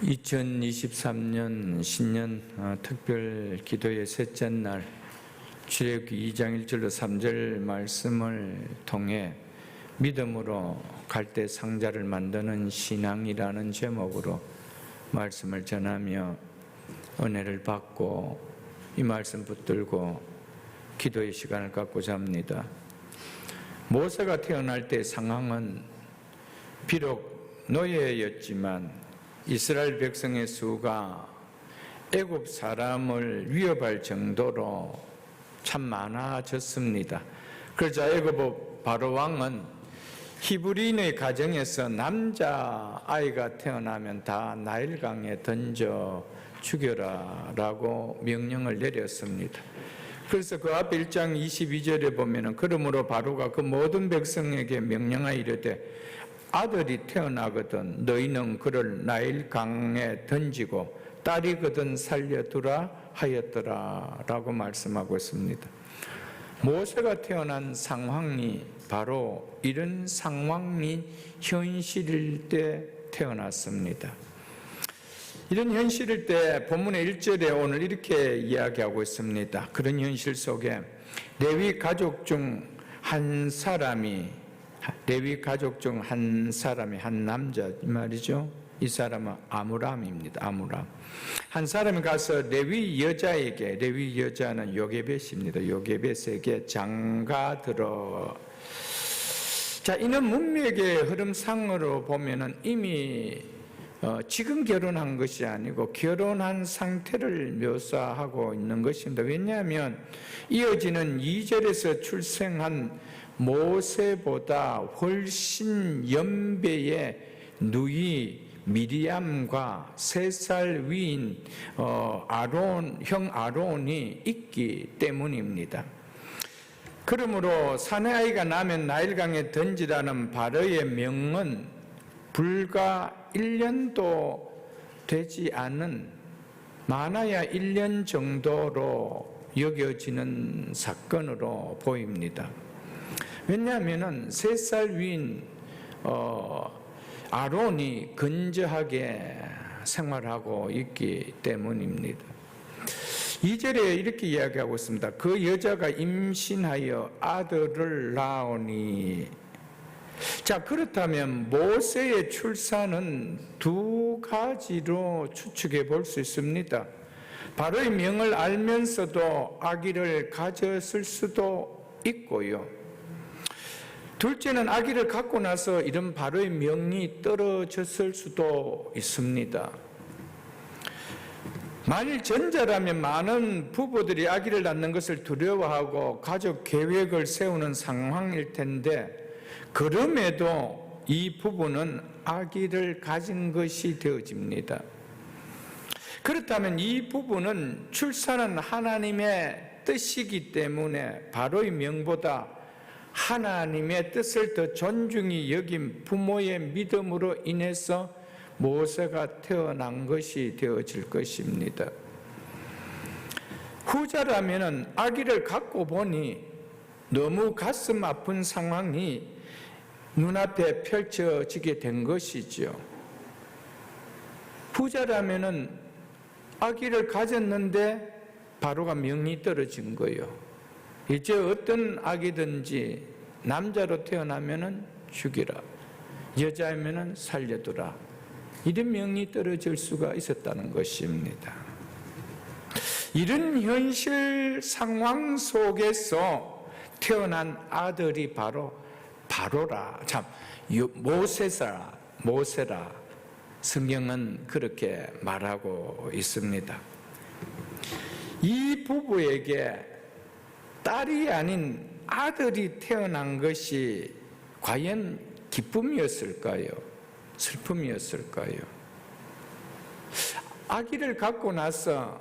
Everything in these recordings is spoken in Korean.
2023년 신년 특별 기도의 셋째 날 출애굽기 2장 1절로 3절 말씀을 통해 믿음으로 갈대 상자를 만드는 신앙이라는 제목으로 말씀을 전하며 은혜를 받고 이 말씀 붙들고 기도의 시간을 갖고자 합니다. 모세가 태어날 때 상황은 비록 노예였지만 이스라엘 백성의 수가 애굽 사람을 위협할 정도로 참 많아졌습니다. 그러자 애굽 바로 왕은 히브리인의 가정에서 남자아이가 태어나면 다 나일강에 던져 죽여라 라고 명령을 내렸습니다. 그래서 그 앞 1장 22절에 보면 그러므로 바로가 그 모든 백성에게 명령하여 이르되 아들이 태어나거든 너희는 그를 나일강에 던지고 딸이거든 살려두라 하였더라 라고 말씀하고 있습니다. 모세가 태어난 상황이 바로 이런 상황이 현실일 때 태어났습니다. 이런 현실일 때 본문의 1절에 오늘 이렇게 이야기하고 있습니다. 그런 현실 속에 레위 가족 중 한 사람이 한 남자 말이죠. 이 사람은 아므람입니다. 아므람. 한 사람이 가서 레위 여자는 요게벳입니다. 요게벳에게 장가들어. 자, 이는 문맥의 흐름상으로 보면은 이미 지금 결혼한 것이 아니고 결혼한 상태를 묘사하고 있는 것입니다. 왜냐하면 이어지는 2절에서 출생한 모세보다 훨씬 연배의 누이 미리암과 3살 위인 형 아론이 있기 때문입니다. 그러므로 사내아이가 나면 나일강에 던지라는 바로의 명은 불과 1년도 되지 않은 많아야 1년 정도로 여겨지는 사건으로 보입니다. 왜냐하면 3살 위인 아론이 건재하게 생활하고 있기 때문입니다. 2절에 이렇게 이야기하고 있습니다. 그 여자가 임신하여 아들을 낳으니. 자, 그렇다면 모세의 출산은 두 가지로 추측해 볼 수 있습니다. 바로의 명을 알면서도 아기를 가졌을 수도 있고요. 둘째는 아기를 갖고 나서 이런 바로의 명이 떨어졌을 수도 있습니다. 만일 전자라면 많은 부부들이 아기를 낳는 것을 두려워하고 가족 계획을 세우는 상황일 텐데 그럼에도 이 부부는 아기를 가진 것이 되어집니다. 그렇다면 이 부부는 출산은 하나님의 뜻이기 때문에 바로의 명보다 하나님의 뜻을 더 존중히 여긴 부모의 믿음으로 인해서 모세가 태어난 것이 되어질 것입니다. 후자라면 아기를 갖고 보니 너무 가슴 아픈 상황이 눈앞에 펼쳐지게 된 것이죠. 후자라면 아기를 가졌는데 바로가 명이 떨어진 거예요. 이제 어떤 아기든지 남자로 태어나면 죽이라, 여자이면 살려두라, 이런 명이 떨어질 수가 있었다는 것입니다. 이런 현실 상황 속에서 태어난 아들이 바로라. 참, 모세라. 성경은 그렇게 말하고 있습니다. 이 부부에게 딸이 아닌 아들이 태어난 것이 과연 기쁨이었을까요? 슬픔이었을까요? 아기를 갖고 나서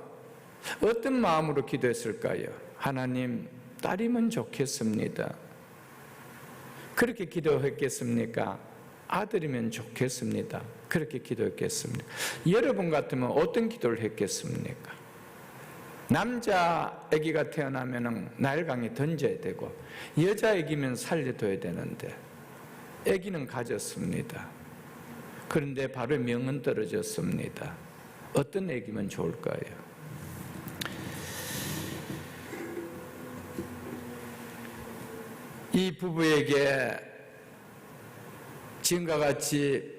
어떤 마음으로 기도했을까요? 하나님, 딸이면 좋겠습니다. 그렇게 기도했겠습니까? 아들이면 좋겠습니다. 그렇게 기도했겠습니까? 여러분 같으면 어떤 기도를 했겠습니까? 남자 아기가 태어나면 나일강에 던져야 되고 여자 아기면 살려둬야 되는데 아기는 가졌습니다. 그런데 바로 명은 떨어졌습니다. 어떤 아기면 좋을까요? 이 부부에게 지금과 같이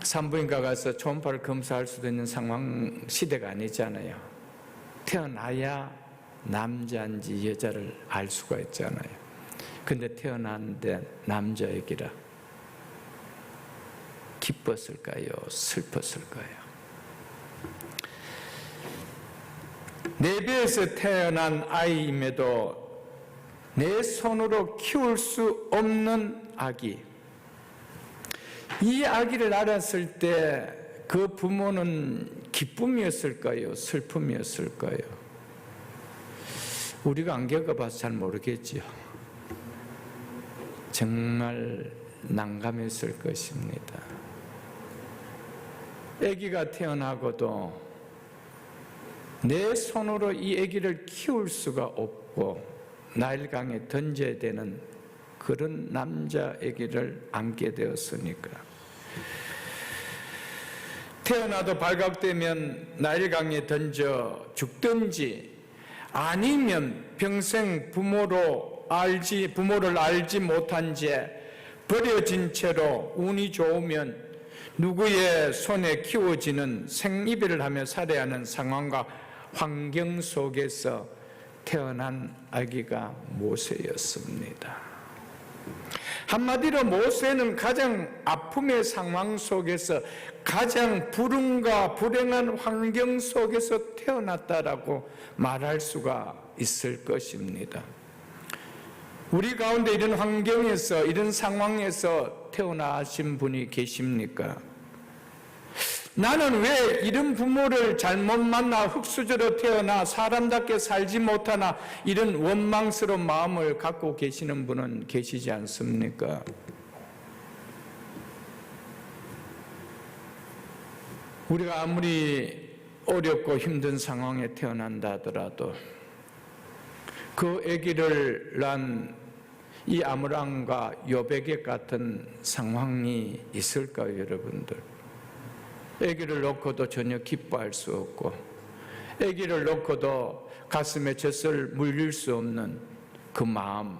산부인과 가서 초음파를 검사할 수도 있는 상황 시대가 아니잖아요. 태어나야 남자인지 여자를 알 수가 있잖아요. 근데 태어났는데 남자애기라 기뻤을까요? 슬펐을까요? 내 배에서 태어난 아이임에도 내 손으로 키울 수 없는 아기, 이 아기를 알았을 때 그 부모는 기쁨이었을까요? 슬픔이었을까요? 우리가 안 겪어봐서 잘 모르겠지요. 정말 난감했을 것입니다. 아기가 태어나고도 내 손으로 이 아기를 키울 수가 없고 나일강에 던져야 되는 그런 남자 아기를 안게 되었으니까, 태어나도 발각되면 나일강에 던져 죽든지 아니면 평생 부모를 알지 못한 채 버려진 채로 운이 좋으면 누구의 손에 키워지는 생이별을 하며 살아야 하는 상황과 환경 속에서 태어난 아기가 모세였습니다. 한마디로 모세는 가장 아픔의 상황 속에서 가장 불운과 불행한 환경 속에서 태어났다라고 말할 수가 있을 것입니다. 우리 가운데 이런 환경에서, 이런 상황에서 태어나신 분이 계십니까? 나는 왜 이런 부모를 잘못 만나 흙수저로 태어나 사람답게 살지 못하나, 이런 원망스러운 마음을 갖고 계시는 분은 계시지 않습니까? 우리가 아무리 어렵고 힘든 상황에 태어난다 하더라도 그 아기를 낳은 이 아므람과 요베겟 같은 상황이 있을까요, 여러분들? 아기를 놓고도 전혀 기뻐할 수 없고, 아기를 놓고도 가슴에 젖을 물릴 수 없는 그 마음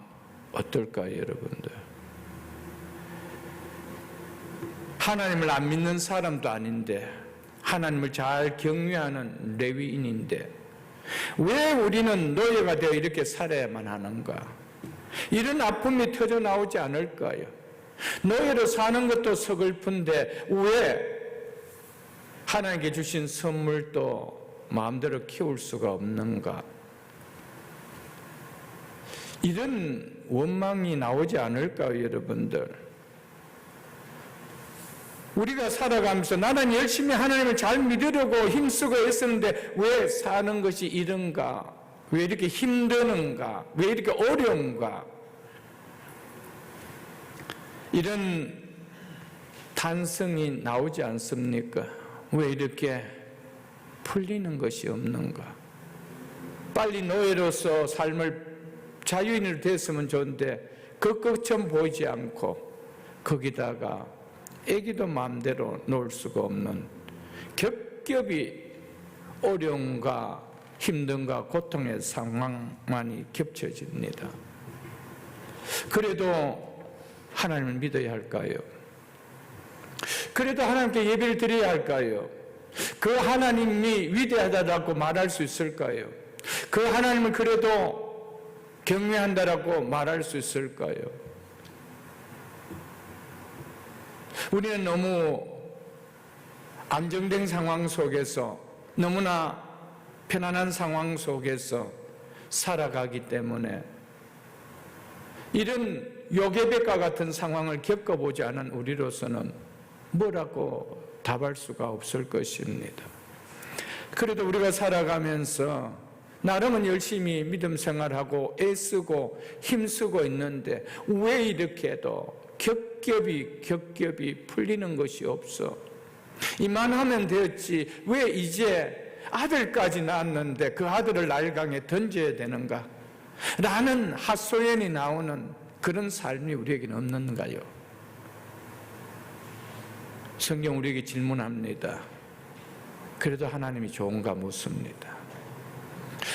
어떨까요, 여러분들? 하나님을 안 믿는 사람도 아닌데, 하나님을 잘 경외하는 레위인인데 왜 우리는 노예가 되어 이렇게 살아야만 하는가? 이런 아픔이 터져 나오지 않을까요? 노예로 사는 것도 서글픈데 왜 하나님께 주신 선물도 마음대로 키울 수가 없는가? 이런 원망이 나오지 않을까요, 여러분들? 우리가 살아가면서 나는 열심히 하나님을 잘 믿으려고 힘쓰고 애쓰는데 왜 사는 것이 이런가? 왜 이렇게 힘드는가? 왜 이렇게 어려운가? 이런 탄성이 나오지 않습니까? 왜 이렇게 풀리는 것이 없는가? 빨리 노예로서 삶을 자유인으로 됐으면 좋은데 그 끝은 보이지 않고, 거기다가 애기도 마음대로 놀 수가 없는 겹겹이 어려움과 힘듦과 고통의 상황만이 겹쳐집니다. 그래도 하나님을 믿어야 할까요? 그래도 하나님께 예배를 드려야 할까요? 그 하나님이 위대하다고 말할 수 있을까요? 그 하나님을 그래도 경외한다라고 말할 수 있을까요? 우리는 너무 안정된 상황 속에서, 너무나 편안한 상황 속에서 살아가기 때문에 이런 요게벳과 같은 상황을 겪어보지 않은 우리로서는 뭐라고 답할 수가 없을 것입니다. 그래도 우리가 살아가면서 나름은 열심히 믿음 생활하고 애쓰고 힘쓰고 있는데 왜 이렇게도 겹겹이 풀리는 것이 없어? 이만하면 되었지 왜 이제 아들까지 낳았는데 그 아들을 나일강에 던져야 되는가? 라는 하소연이 나오는 그런 삶이 우리에게는 없는가요? 성경 우리에게 질문합니다. 그래도 하나님이 좋은가 묻습니다.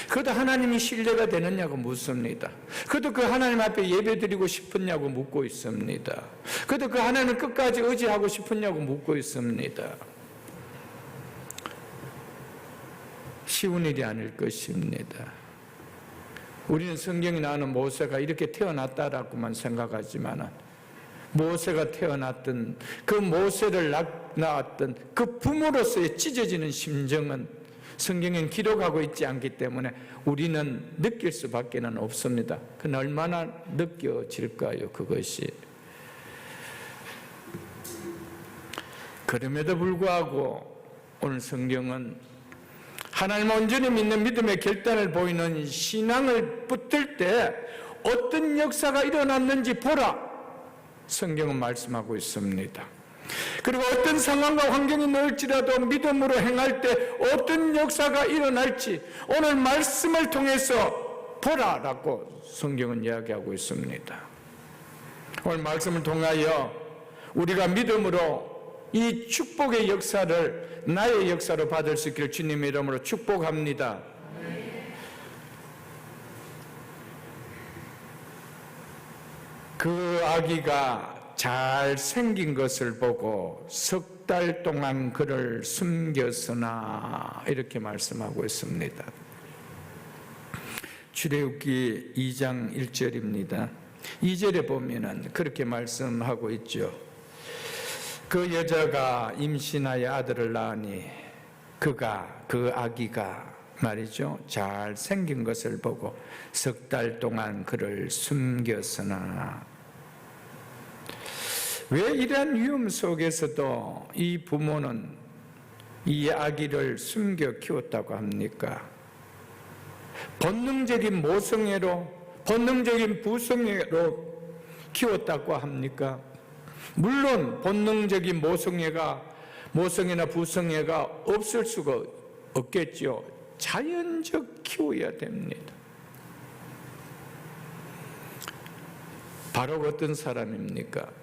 그래도 하나님이 신뢰가 되느냐고 묻습니다. 그래도 그 하나님 앞에 예배드리고 싶었냐고 묻고 있습니다. 그래도 그 하나님을 끝까지 의지하고 싶었냐고 묻고 있습니다. 쉬운 일이 아닐 것입니다. 우리는 성경에 나오는 모세가 이렇게 태어났다라고만 생각하지만 모세가 태어났던 그 모세를 낳았던 그 부모로서의 찢어지는 심정은 성경엔 기록하고 있지 않기 때문에 우리는 느낄 수밖에 없습니다. 그건 얼마나 느껴질까요? 그것이. 그럼에도 불구하고 오늘 성경은 하나님을 온전히 믿는 믿음의 결단을 보이는 신앙을 붙들 때 어떤 역사가 일어났는지 보라, 성경은 말씀하고 있습니다. 그리고 어떤 상황과 환경이 넣을지라도 믿음으로 행할 때 어떤 역사가 일어날지 오늘 말씀을 통해서 보라라고 성경은 이야기하고 있습니다. 오늘 말씀을 통하여 우리가 믿음으로 이 축복의 역사를 나의 역사로 받을 수 있기를 주님의 이름으로 축복합니다. 그 아기가 잘생긴 것을 보고 석 달 동안 그를 숨겼으나 이렇게 말씀하고 있습니다. 출애굽기 2장 1절입니다. 2절에 보면은 그렇게 말씀하고 있죠. 그 여자가 임신하여 아들을 낳으니 그 아기가 말이죠, 잘생긴 것을 보고 석 달 동안 그를 숨겼으나, 왜 이러한 위험 속에서도 이 부모는 이 아기를 숨겨 키웠다고 합니까? 본능적인 모성애로, 본능적인 부성애로 키웠다고 합니까? 물론 본능적인 모성애나 부성애가 없을 수가 없겠죠. 자연적 키워야 됩니다. 바로 어떤 사람입니까?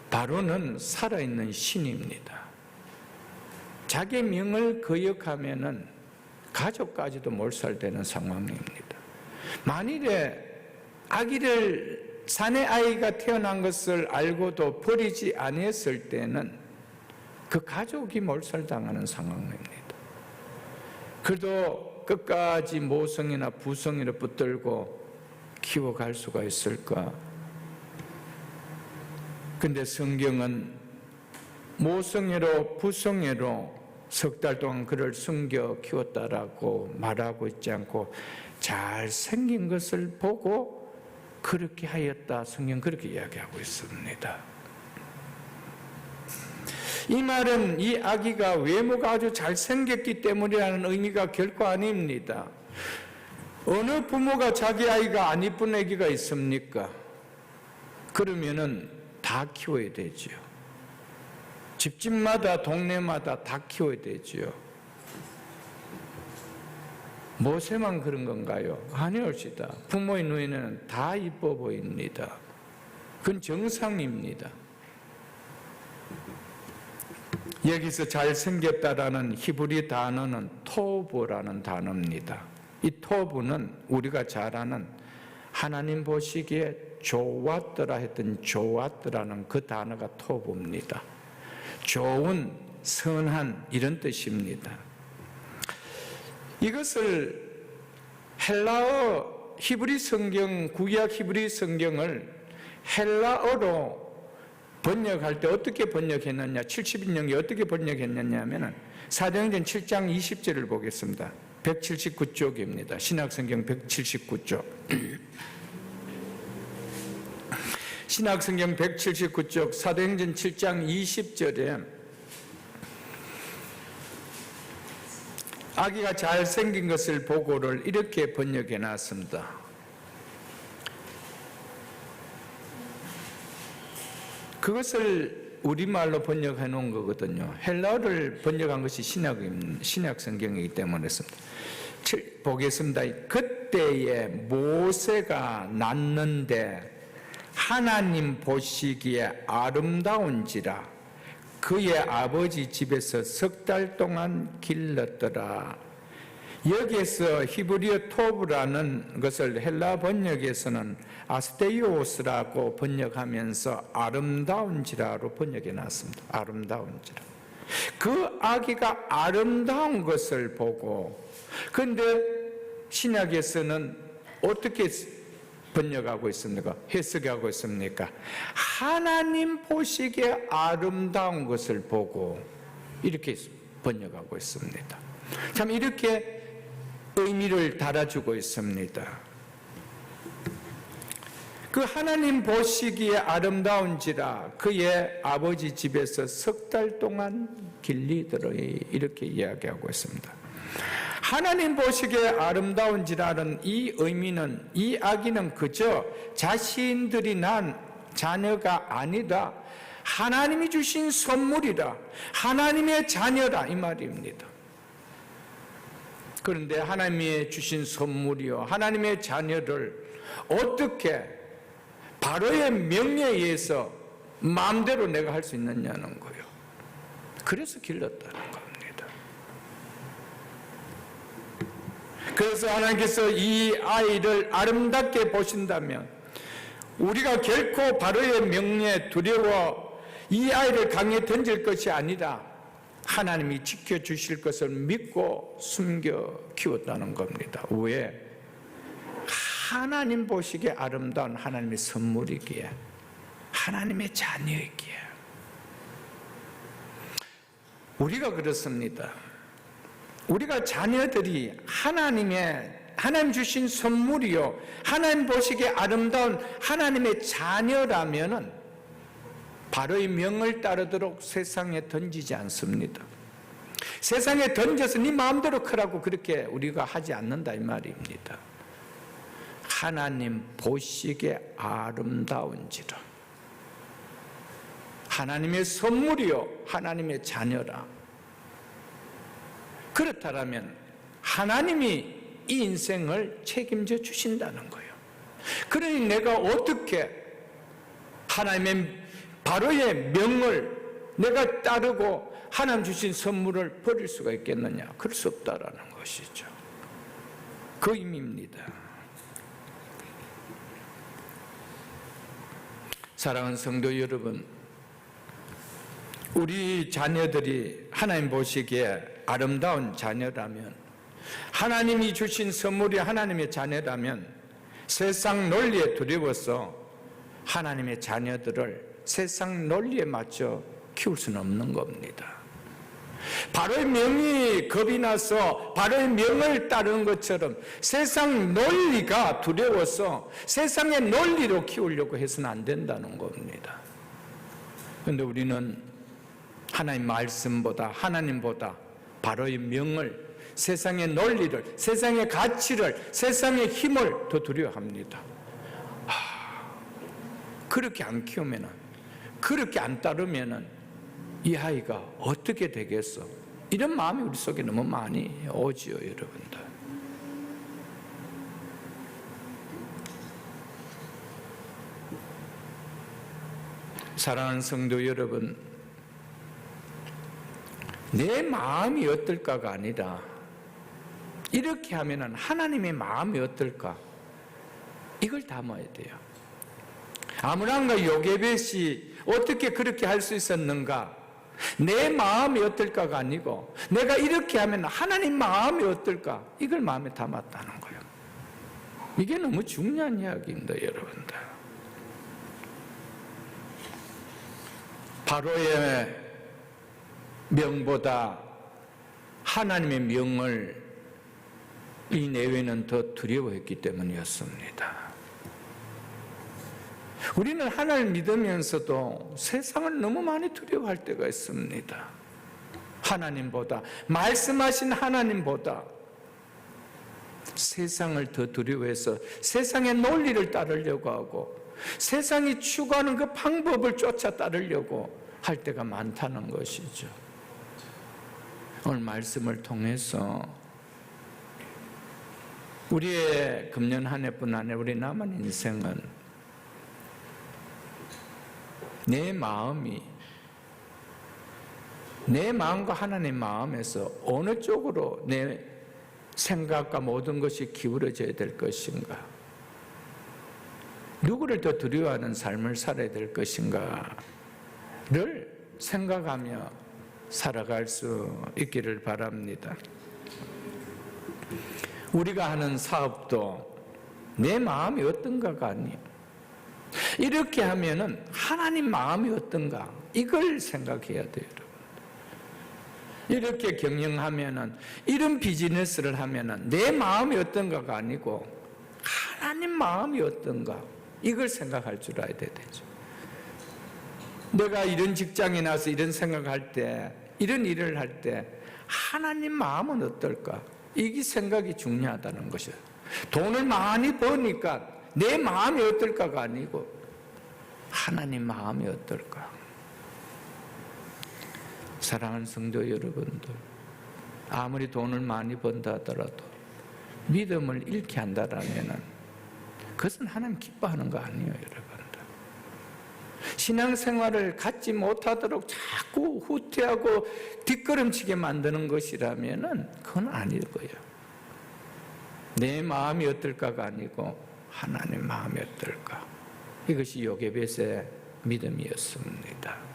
바로는 살아있는 신입니다. 자기 명을 거역하면은 가족까지도 몰살되는 상황입니다. 만일에 아기를 사내 아이가 태어난 것을 알고도 버리지 아니했을 때는 그 가족이 몰살당하는 상황입니다. 그래도 끝까지 모성이나 부성이를 붙들고 키워갈 수가 있을까? 근데 성경은 모성애로 부성애로 석 달 동안 그를 숨겨 키웠다라고 말하고 있지 않고 잘생긴 것을 보고 그렇게 하였다, 성경 그렇게 이야기하고 있습니다. 이 말은 이 아기가 외모가 아주 잘생겼기 때문이라는 의미가 결코 아닙니다. 어느 부모가 자기 아이가 안 이쁜 아기가 있습니까? 그러면은 다 키워야 되죠. 집집마다 동네마다 다 키워야 되죠. 모세만 그런 건가요? 아니올시다. 부모의 눈에는 다 이뻐 보입니다. 그건 정상입니다. 여기서 잘생겼다라는 히브리 단어는 토브라는 단어입니다. 이 토브는 우리가 잘 아는 하나님 보시기에 좋았더라 했던 좋았더라는 그 단어가 토브입니다. 좋은, 선한 이런 뜻입니다. 이것을 헬라어 히브리 성경, 구약 히브리 성경을 헬라어로 번역할 때 어떻게 번역했느냐, 70인용이 어떻게 번역했느냐 하면 사도행전 7장 20절을 보겠습니다. 179쪽입니다. 신약성경 179쪽. 신약성경 179쪽 사도행전 7장 20절에 아기가 잘생긴 것을 보고를 이렇게 번역해 놨습니다. 그것을 우리말로 번역해 놓은 거거든요. 헬라어를 번역한 것이 신약 성경이기 때문에 그렇습니다. 보겠습니다. 그때에 모세가 낳는데 하나님 보시기에 아름다운지라 그의 아버지 집에서 3달 동안 길렀더라. 여기에서 히브리어 토브라는 것을 헬라 번역에서는 아스테이오스라고 번역하면서 아름다운지라로 번역해 놨습니다. 아름다운지라. 그 아기가 아름다운 것을 보고, 그런데 신약에서는 어떻게 번역하고 있습니까? 해석하고 있습니까? 하나님 보시기에 아름다운 것을 보고, 이렇게 번역하고 있습니다. 참 이렇게 의미를 달아주고 있습니다. 그 하나님 보시기에 아름다운지라 그의 아버지 집에서 3달 동안 길리더라, 이렇게 이야기하고 있습니다. 하나님 보시기에 아름다운지라는 이 의미는, 이 아기는 그저 자신들이 난 자녀가 아니다, 하나님이 주신 선물이다, 하나님의 자녀다, 이 말입니다. 그런데 하나님이 주신 선물이요, 하나님의 자녀를 어떻게 바로의 명령에 의해서 마음대로 내가 할 수 있느냐는 거예요. 그래서 길렀다는 겁니다. 그래서 하나님께서 이 아이를 아름답게 보신다면 우리가 결코 바로의 명령에 두려워 이 아이를 강에 던질 것이 아니라 하나님이 지켜주실 것을 믿고 숨겨 키웠다는 겁니다. 왜? 하나님 보시기에 아름다운 하나님의 선물이기에, 하나님의 자녀이기에. 우리가 그렇습니다. 우리가 자녀들이 하나님 주신 선물이요, 하나님 보시기에 아름다운 하나님의 자녀라면은 바로의 명을 따르도록 세상에 던지지 않습니다. 세상에 던져서 네 마음대로 크라고 그렇게 우리가 하지 않는다, 이 말입니다. 하나님 보시기에 아름다운지라, 하나님의 선물이요, 하나님의 자녀라. 그렇다면 하나님이 이 인생을 책임져 주신다는 거예요. 그러니 내가 어떻게 하나님의 바로의 명을 내가 따르고 하나님 주신 선물을 버릴 수가 있겠느냐? 그럴 수 없다라는 것이죠. 그 의미입니다. 사랑하는 성도 여러분, 우리 자녀들이 하나님 보시기에 아름다운 자녀라면, 하나님이 주신 선물이 하나님의 자녀라면 세상 논리에 두려워서 하나님의 자녀들을 세상 논리에 맞춰 키울 수는 없는 겁니다. 바로의 명이 겁이 나서 바로의 명을 따르는 것처럼 세상 논리가 두려워서 세상의 논리로 키우려고 해서는 안 된다는 겁니다. 그런데 우리는 하나님 말씀보다, 하나님보다 바로의 명을, 세상의 논리를, 세상의 가치를, 세상의 힘을 더 두려워합니다. 그렇게 안 키우면, 그렇게 안 따르면 이 아이가 어떻게 되겠어? 이런 마음이 우리 속에 너무 많이 오지요, 여러분들. 사랑하는 성도 여러분, 내 마음이 어떨까가 아니라 이렇게 하면은 하나님의 마음이 어떨까? 이걸 담아야 돼요. 아므람과 요게벳이 어떻게 그렇게 할 수 있었는가? 내 마음이 어떨까가 아니고 내가 이렇게 하면 하나님 마음이 어떨까? 이걸 마음에 담았다는 거예요. 이게 너무 중요한 이야기입니다, 여러분들. 바로의 명보다 하나님의 명을 이 내외는 더 두려워했기 때문이었습니다. 우리는 하나님을 믿으면서도 세상을 너무 많이 두려워할 때가 있습니다. 하나님보다, 말씀하신 하나님보다 세상을 더 두려워해서 세상의 논리를 따르려고 하고 세상이 추구하는 그 방법을 쫓아 따르려고 할 때가 많다는 것이죠. 오늘 말씀을 통해서 우리의 금년 한 해뿐 아니라 우리 남은 인생은 내 마음이 내 마음과 하나님 마음에서 어느 쪽으로 내 생각과 모든 것이 기울어져야 될 것인가? 누구를 더 두려워하는 삶을 살아야 될 것인가를 생각하며 살아갈 수 있기를 바랍니다. 우리가 하는 사업도 내 마음이 어떤가가 아니에요. 이렇게 하면은 하나님 마음이 어떤가 이걸 생각해야 돼요. 이렇게 경영하면은 이런 비즈니스를 하면은 내 마음이 어떤가가 아니고 하나님 마음이 어떤가 이걸 생각할 줄 알아야 되죠. 내가 이런 직장에 나서 이런 생각할 때, 이런 일을 할 때 하나님 마음은 어떨까? 이게 생각이 중요하다는 것이에요. 돈을 많이 버니까 내 마음이 어떨까가 아니고 하나님 마음이 어떨까? 사랑하는 성도 여러분들, 아무리 돈을 많이 번다 하더라도 믿음을 잃게 한다라면 그것은 하나님 기뻐하는 거 아니에요, 여러분들. 신앙생활을 갖지 못하도록 자꾸 후퇴하고 뒷걸음치게 만드는 것이라면 그건 아닐 거예요. 내 마음이 어떨까가 아니고 하나님 마음이 어떨까? 이것이 요게벳의 믿음이었습니다.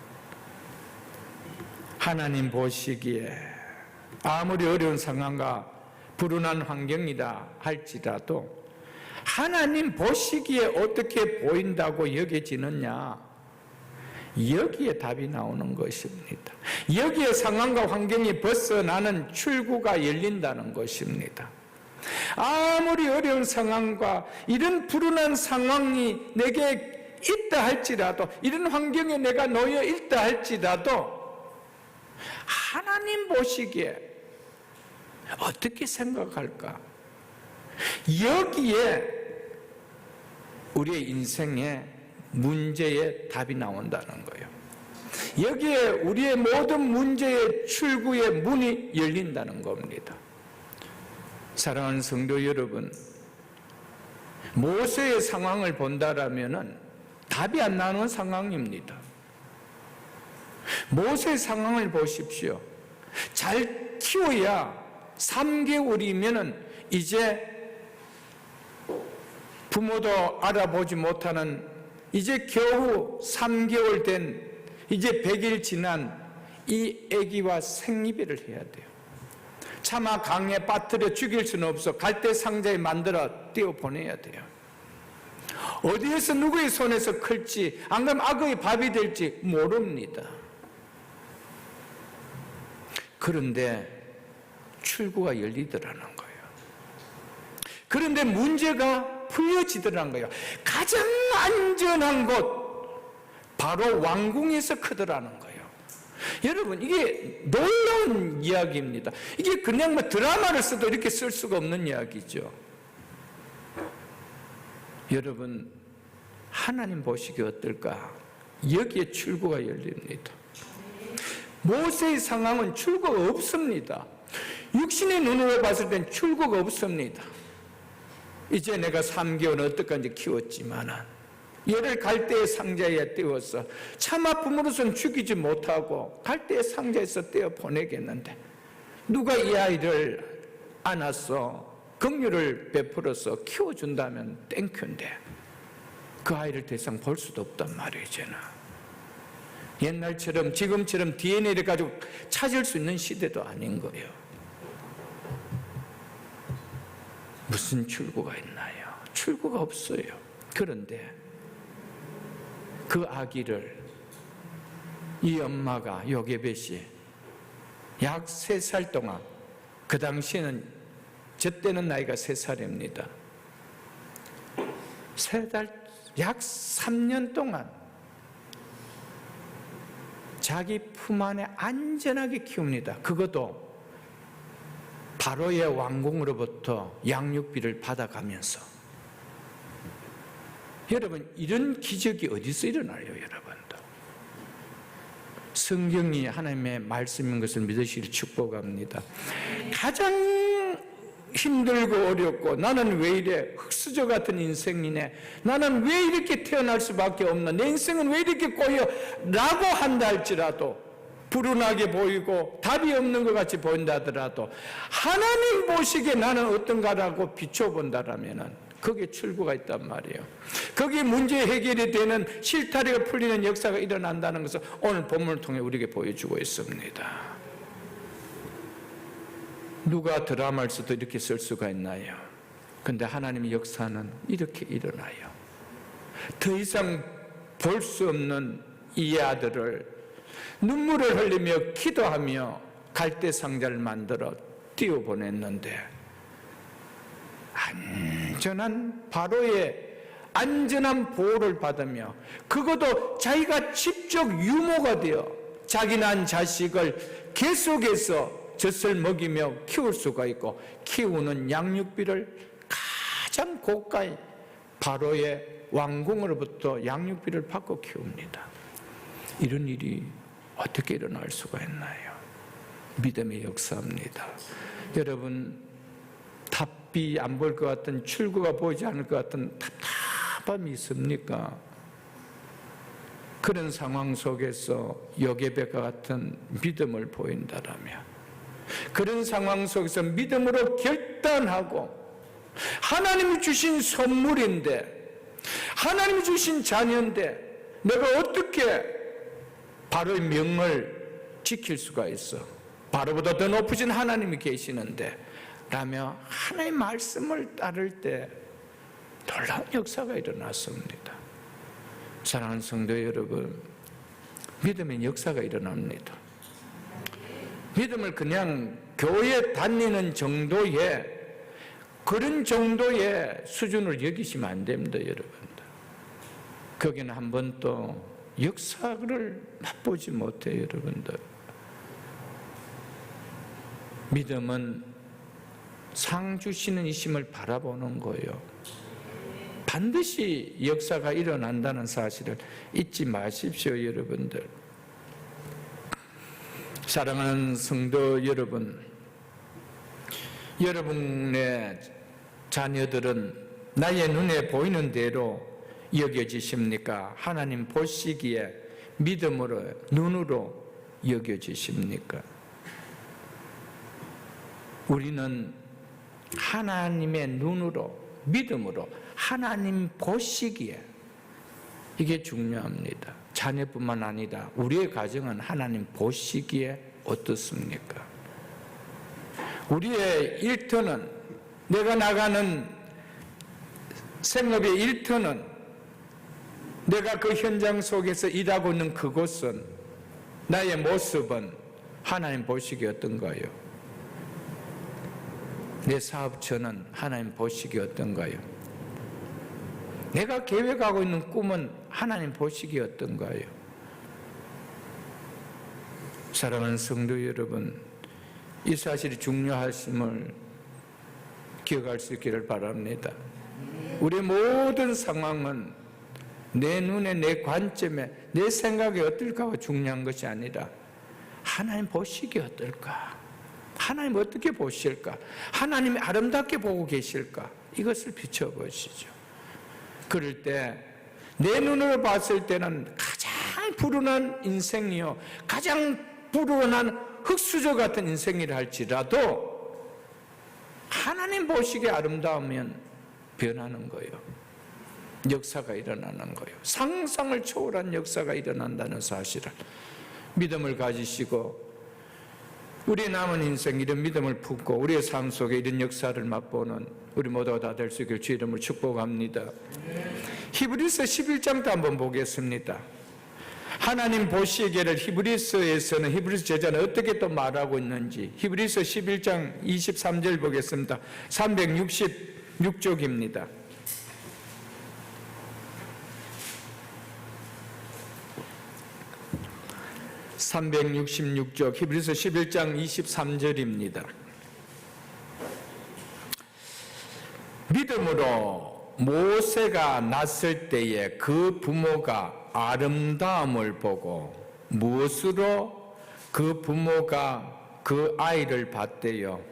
하나님 보시기에 아무리 어려운 상황과 불운한 환경이라 할지라도 하나님 보시기에 어떻게 보인다고 여겨지느냐, 여기에 답이 나오는 것입니다. 여기에 상황과 환경이 벗어나는 출구가 열린다는 것입니다. 아무리 어려운 상황과 이런 불운한 상황이 내게 있다 할지라도, 이런 환경에 내가 놓여 있다 할지라도 하나님 보시기에 어떻게 생각할까? 여기에 우리의 인생의 문제의 답이 나온다는 거예요. 여기에 우리의 모든 문제의 출구의 문이 열린다는 겁니다. 사랑하는 성도 여러분, 모세의 상황을 본다라면 답이 안 나오는 상황입니다. 모세의 상황을 보십시오. 잘 키워야 3개월이면 이제 부모도 알아보지 못하는, 이제 겨우 3개월 된, 이제 100일 지난 이 아기와 생이별을 해야 돼요. 차마 강에 빠뜨려 죽일 수는 없어 갈대 상자에 만들어 띄워 보내야 돼요. 어디에서 누구의 손에서 클지, 안 그러면 악어의 밥이 될지 모릅니다. 그런데 출구가 열리더라는 거예요. 그런데 문제가 풀려지더라는 거예요. 가장 안전한 곳, 바로 왕궁에서 크더라는 거예요. 여러분, 이게 놀라운 이야기입니다. 이게 그냥 뭐 드라마를 써도 이렇게 쓸 수가 없는 이야기죠. 여러분, 하나님 보시기 어떨까? 여기에 출구가 열립니다. 모세의 상황은 출구가 없습니다. 육신의 눈으로 봤을 땐 출구가 없습니다. 이제 내가 3개월 어떡한지 키웠지만 얘를 갈대의 상자에 띄워서 차마 부모로서는 죽이지 못하고 갈대의 상자에서 떼어 보내겠는데 누가 이 아이를 안아서 긍휼을 베풀어서 키워준다면 땡큐인데 그 아이를 더 이상 볼 수도 없단 말이에요. 이제는 옛날처럼 지금처럼 DNA를 가지고 찾을 수 있는 시대도 아닌 거예요. 무슨 출구가 있나요? 출구가 없어요. 그런데 그 아기를 이 엄마가 요게벳이 약 3살 동안, 그 당시에는 저 때는 나이가 3살입니다. 약 3년 동안 자기 품 안에 안전하게 키웁니다. 그것도 바로의 왕궁으로부터 양육비를 받아가면서. 여러분, 이런 기적이 어디서 일어나요, 여러분도? 성경이 하나님의 말씀인 것을 믿으시기를 축복합니다. 가장 힘들고 어렵고 나는 왜 이래 흙수저 같은 인생이네, 나는 왜 이렇게 태어날 수밖에 없나, 내 인생은 왜 이렇게 꼬여 라고 한다 할지라도 불운하게 보이고 답이 없는 것 같이 보인다 하더라도 하나님 보시기에 나는 어떤가라고 비춰본다라면 거기에 출구가 있단 말이에요. 거기에 문제 해결이 되는 실타래가 풀리는 역사가 일어난다는 것을 오늘 본문을 통해 우리에게 보여주고 있습니다. 누가 드라마를 써도 이렇게 쓸 수가 있나요? 근데 하나님의 역사는 이렇게 일어나요. 더 이상 볼 수 없는 이 아들을 눈물을 흘리며 기도하며 갈대 상자를 만들어 띄워보냈는데 안전한 바로의 안전한 보호를 받으며 그것도 자기가 직접 유모가 되어 자기 난 자식을 계속해서 젖을 먹이며 키울 수가 있고 키우는 양육비를 가장 고가의 바로의 왕궁으로부터 양육비를 받고 키웁니다. 이런 일이 어떻게 일어날 수가 있나요? 믿음의 역사입니다. 여러분, 답이 안 보일 것 같은, 출구가 보이지 않을 것 같은 답답함이 있습니까? 그런 상황 속에서 요게벳과 같은 믿음을 보인다라면, 그런 상황 속에서 믿음으로 결단하고 하나님이 주신 선물인데, 하나님이 주신 자녀인데 내가 어떻게 바로의 명을 지킬 수가 있어? 바로보다 더 높으신 하나님이 계시는데 라며 하나님의 말씀을 따를 때 놀라운 역사가 일어났습니다. 사랑하는 성도 여러분, 믿음의 역사가 일어납니다. 믿음을 그냥 교회 다니는 정도의 그런 정도의 수준을 여기시면 안 됩니다, 여러분들. 거기는 한 번도 역사를 맛보지 못해요, 여러분들. 믿음은 상 주시는 이심을 바라보는 거예요. 반드시 역사가 일어난다는 사실을 잊지 마십시오, 여러분들. 사랑하는 성도 여러분, 여러분의 자녀들은 나의 눈에 보이는 대로 여겨지십니까? 하나님 보시기에 믿음으로, 눈으로 여겨지십니까? 우리는 하나님의 눈으로, 믿음으로 하나님 보시기에, 이게 중요합니다. 자녀뿐만 아니라 우리의 가정은 하나님 보시기에 어떻습니까? 우리의 일터는, 내가 나가는 생업의 일터는, 내가 그 현장 속에서 일하고 있는 그곳은, 나의 모습은 하나님 보시기에 어떤가요? 내 사업처는 하나님 보시기에 어떤가요? 내가 계획하고 있는 꿈은 하나님 보시기에 어떤가요? 사랑하는 성도 여러분, 이 사실이 중요하심을 기억할 수 있기를 바랍니다. 우리 모든 상황은 내 눈에, 내 관점에, 내 생각이 어떨까가 중요한 것이 아니라 하나님 보시기에 어떨까? 하나님 어떻게 보실까? 하나님이 아름답게 보고 계실까? 이것을 비춰보시죠. 그럴 때 내 눈으로 봤을 때는 가장 불운한 인생이요, 가장 불운한 흙수저 같은 인생이라 할지라도 하나님 보시기에 아름다우면 변하는 거예요. 역사가 일어나는 거예요. 상상을 초월한 역사가 일어난다는 사실을 믿음을 가지시고 우리의 남은 인생 이런 믿음을 품고 우리의 삶 속에 이런 역사를 맛보는 우리 모두가 다 될 수 있기를 주의 이름으로 축복합니다. 히브리서 11장도 한번 보겠습니다. 하나님 보시기에를 히브리서에서는, 히브리서 제자는 어떻게 또 말하고 있는지 히브리서 11장 23절 보겠습니다. 366쪽입니다. (366쪽) 히브리서 11장 23절입니다. 믿음으로 모세가 낳았을 때에 그 부모가 아름다움을 보고, 무엇으로 그 부모가 그 아이를 봤대요?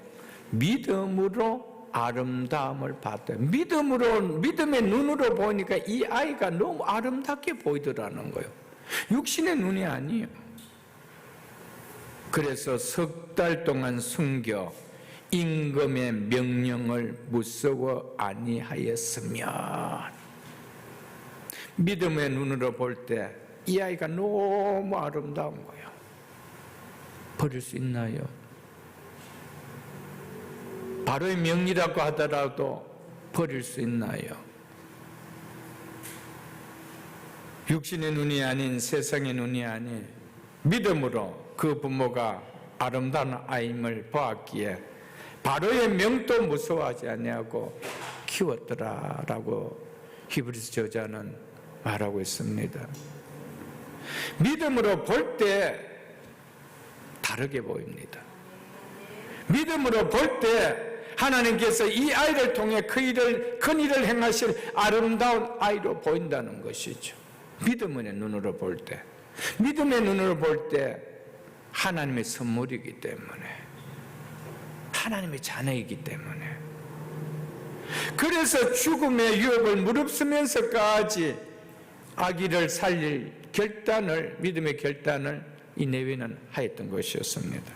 믿음으로 아름다움을 봤대요. 믿음의 눈으로 보니까 이 아이가 너무 아름답게 보이더라는 거예요. 육신의 눈이 아니에요. 그래서 석 달 동안 숨겨 임금의 명령을 무서워 아니하였으면, 믿음의 눈으로 볼 때 이 아이가 너무 아름다운 거예요. 버릴 수 있나요? 바로의 명이라고 하더라도 버릴 수 있나요? 육신의 눈이 아닌, 세상의 눈이 아닌 믿음으로 그 부모가 아름다운 아임을 보았기에 바로의 명도 무서워하지 아니하고 키웠더라라고 히브리서 저자는 말하고 있습니다. 믿음으로 볼 때 다르게 보입니다. 믿음으로 볼 때 하나님께서 이 아이를 통해 큰 일을 행하실 아름다운 아이로 보인다는 것이죠. 믿음의 눈으로 볼 때, 믿음의 눈으로 볼 때 하나님의 선물이기 때문에, 하나님의 자녀이기 때문에, 그래서 죽음의 유혹을 무릅쓰면서까지 아기를 살릴 결단을, 믿음의 결단을 이 레위는 하였던 것이었습니다.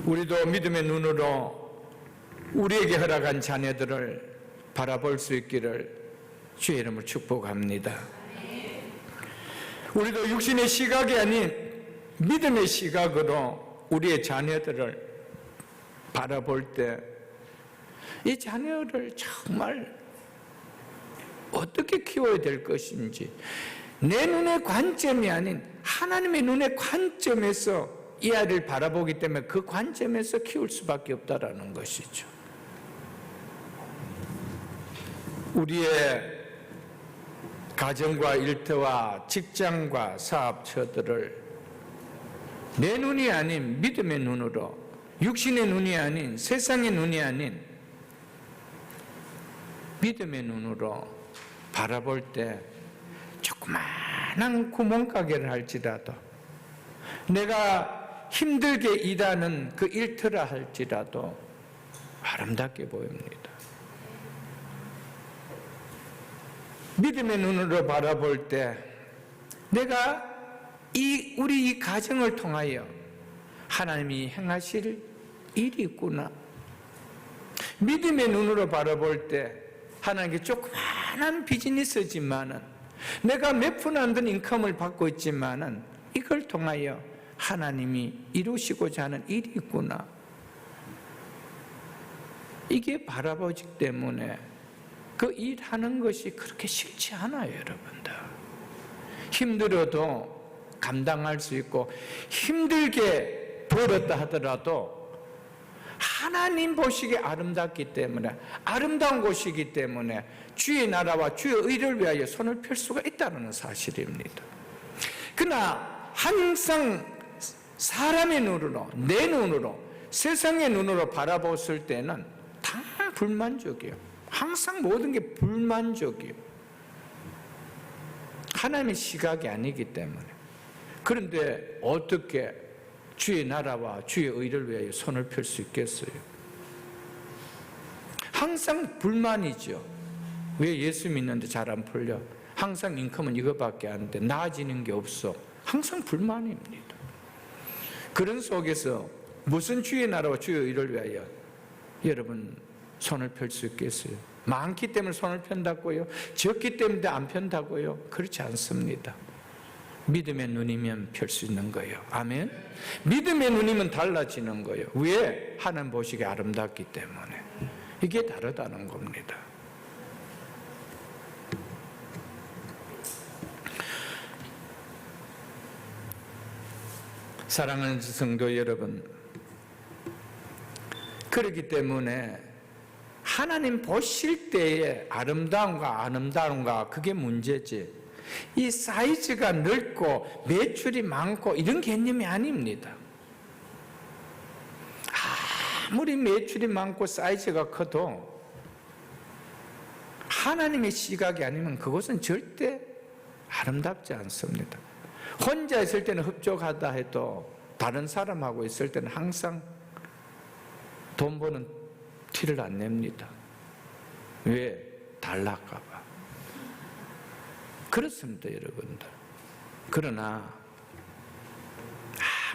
우리도 믿음의 눈으로 우리에게 허락한 자녀들을 바라볼 수 있기를 주의 이름으로 축복합니다. 우리도 육신의 시각이 아닌 믿음의 시각으로 우리의 자녀들을 바라볼 때 이 자녀를 정말 어떻게 키워야 될 것인지, 내 눈의 관점이 아닌 하나님의 눈의 관점에서 이 아이를 바라보기 때문에 그 관점에서 키울 수밖에 없다라는 것이죠. 우리의 가정과 일터와 직장과 사업처들을 내 눈이 아닌 믿음의 눈으로, 육신의 눈이 아닌, 세상의 눈이 아닌 믿음의 눈으로 바라볼 때 조그마한 구멍가게를 할지라도, 내가 힘들게 일하는 그 일터라 할지라도 아름답게 보입니다. 믿음의 눈으로 바라볼 때 내가 우리 이 가정을 통하여 하나님이 행하실 일이 있구나. 믿음의 눈으로 바라볼 때 하나님께 조그마한 비즈니스지만은, 내가 몇 푼 안 든 인컴을 받고 있지만은 이걸 통하여 하나님이 이루시고자 하는 일이 있구나. 이게 바라보기 때문에 그 일하는 것이 그렇게 싫지 않아요, 여러분들. 힘들어도 감당할 수 있고, 힘들게 벌었다 하더라도 하나님 보시기에 아름답기 때문에, 아름다운 곳이기 때문에 주의 나라와 주의 의를 위하여 손을 펼 수가 있다는 사실입니다. 그러나 항상 사람의 눈으로, 내 눈으로, 세상의 눈으로 바라봤을 때는 다 불만족이에요. 항상 모든 게 불만족이에요. 하나님의 시각이 아니기 때문에. 그런데 어떻게 주의 나라와 주의 의를 위하여 손을 펼 수 있겠어요? 항상 불만이죠. 왜 예수 믿는데 잘 안 풀려? 항상 인컴은 이거밖에 안 돼. 나아지는 게 없어. 항상 불만입니다. 그런 속에서 무슨 주의 나라와 주의 의를 위하여 여러분 손을 펼 수 있겠어요? 많기 때문에 손을 편다고요? 적기 때문에 안 편다고요? 그렇지 않습니다. 믿음의 눈이면 펼 수 있는 거예요. 아멘. 믿음의 눈이면 달라지는 거예요. 왜? 하나님 보시기에 아름답기 때문에. 이게 다르다는 겁니다. 사랑하는 성도 여러분, 그렇기 때문에 하나님 보실 때의 아름다움과 아름다움과 그게 문제지, 이 사이즈가 넓고 매출이 많고 이런 개념이 아닙니다. 아무리 매출이 많고 사이즈가 커도 하나님의 시각이 아니면 그것은 절대 아름답지 않습니다. 혼자 있을 때는 흡족하다 해도 다른 사람하고 있을 때는 항상 돈 버는 티를 안 냅니다. 왜? 달랄까 봐. 그렇습니다, 여러분들. 그러나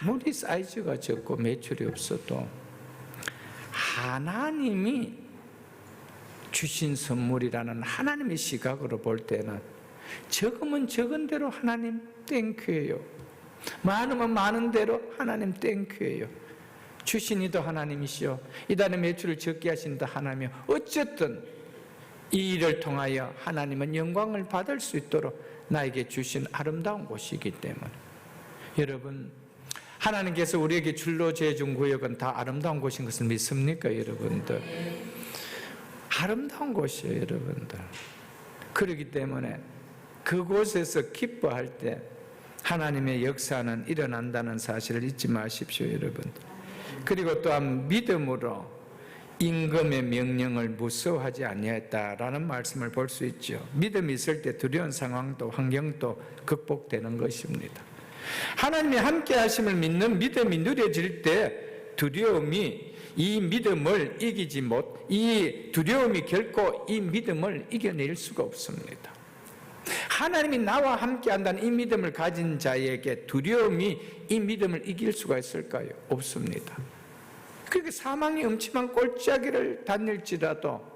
아무리 사이즈가 적고 매출이 없어도 하나님이 주신 선물이라는 하나님의 시각으로 볼 때는 적으면 적은 대로 하나님 땡큐예요. 많으면 많은 대로 하나님 땡큐예요. 주신 이도 하나님이시요 이 달에 매출을 적게 하신다 하나님이요. 어쨌든 이 일을 통하여 하나님은 영광을 받을 수 있도록 나에게 주신 아름다운 곳이기 때문에, 여러분, 하나님께서 우리에게 줄로 재준 구역은 다 아름다운 곳인 것을 믿습니까, 여러분들? 아름다운 곳이에요, 여러분들. 그렇기 때문에 그곳에서 기뻐할 때 하나님의 역사는 일어난다는 사실을 잊지 마십시오, 여러분. 그리고 또한 믿음으로 임금의 명령을 무서워하지 아니했다라는 말씀을 볼 수 있죠. 믿음이 있을 때 두려운 상황도 환경도 극복되는 것입니다. 하나님의 함께 하심을 믿는 믿음이 누려질 때 두려움이 이 믿음을 이기지 이 두려움이 결코 이 믿음을 이겨낼 수가 없습니다. 하나님이 나와 함께 한다는 이 믿음을 가진 자에게 두려움이 이 믿음을 이길 수가 있을까요? 없습니다. 그러니까 사망의 음침한 골짜기를 다닐지라도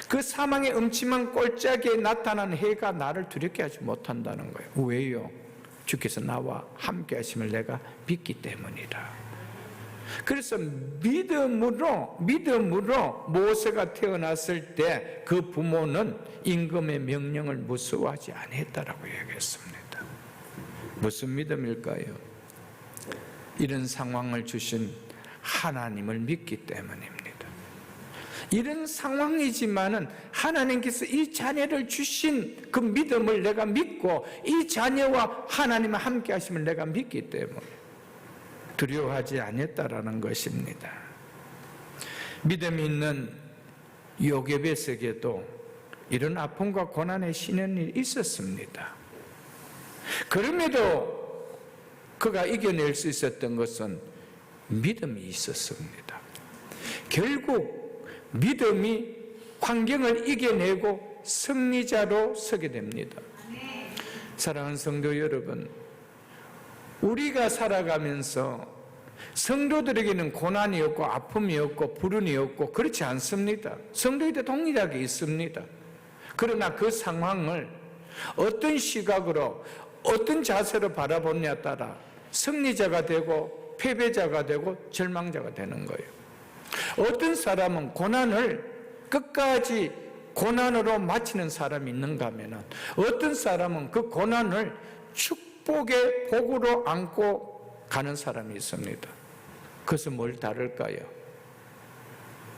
그 사망의 음침한 골짜기에 나타난 해가 나를 두렵게 하지 못한다는 거예요. 왜요? 주께서 나와 함께 하심을 내가 믿기 때문이라. 그래서 믿음으로 모세가 태어났을 때 그 부모는 임금의 명령을 무서워하지 아니했다라고 얘기했습니다. 무슨 믿음일까요? 이런 상황을 주신 하나님을 믿기 때문입니다. 이런 상황이지만은 하나님께서 이 자녀를 주신 그 믿음을 내가 믿고 이 자녀와 하나님과 함께 하심을 내가 믿기 때문에 두려워하지 않았다라는 것입니다. 믿음이 있는 요게벳에게도 이런 아픔과 고난의 시련이 있었습니다. 그럼에도 그가 이겨낼 수 있었던 것은 믿음이 있었습니다. 결국 믿음이 환경을 이겨내고 승리자로 서게 됩니다. 사랑하는 성도 여러분, 우리가 살아가면서 성도들에게는 고난이 없고 아픔이 없고 불운이 없고 그렇지 않습니다. 성도에도 동일하게 있습니다. 그러나 그 상황을 어떤 시각으로 어떤 자세로 바라보냐에 따라 승리자가 되고 패배자가 되고 절망자가 되는 거예요. 어떤 사람은 고난을 끝까지 고난으로 마치는 사람이 있는가 하면 어떤 사람은 그 고난을 축복의 복으로 안고 가는 사람이 있습니다. 그것은 뭘 다를까요?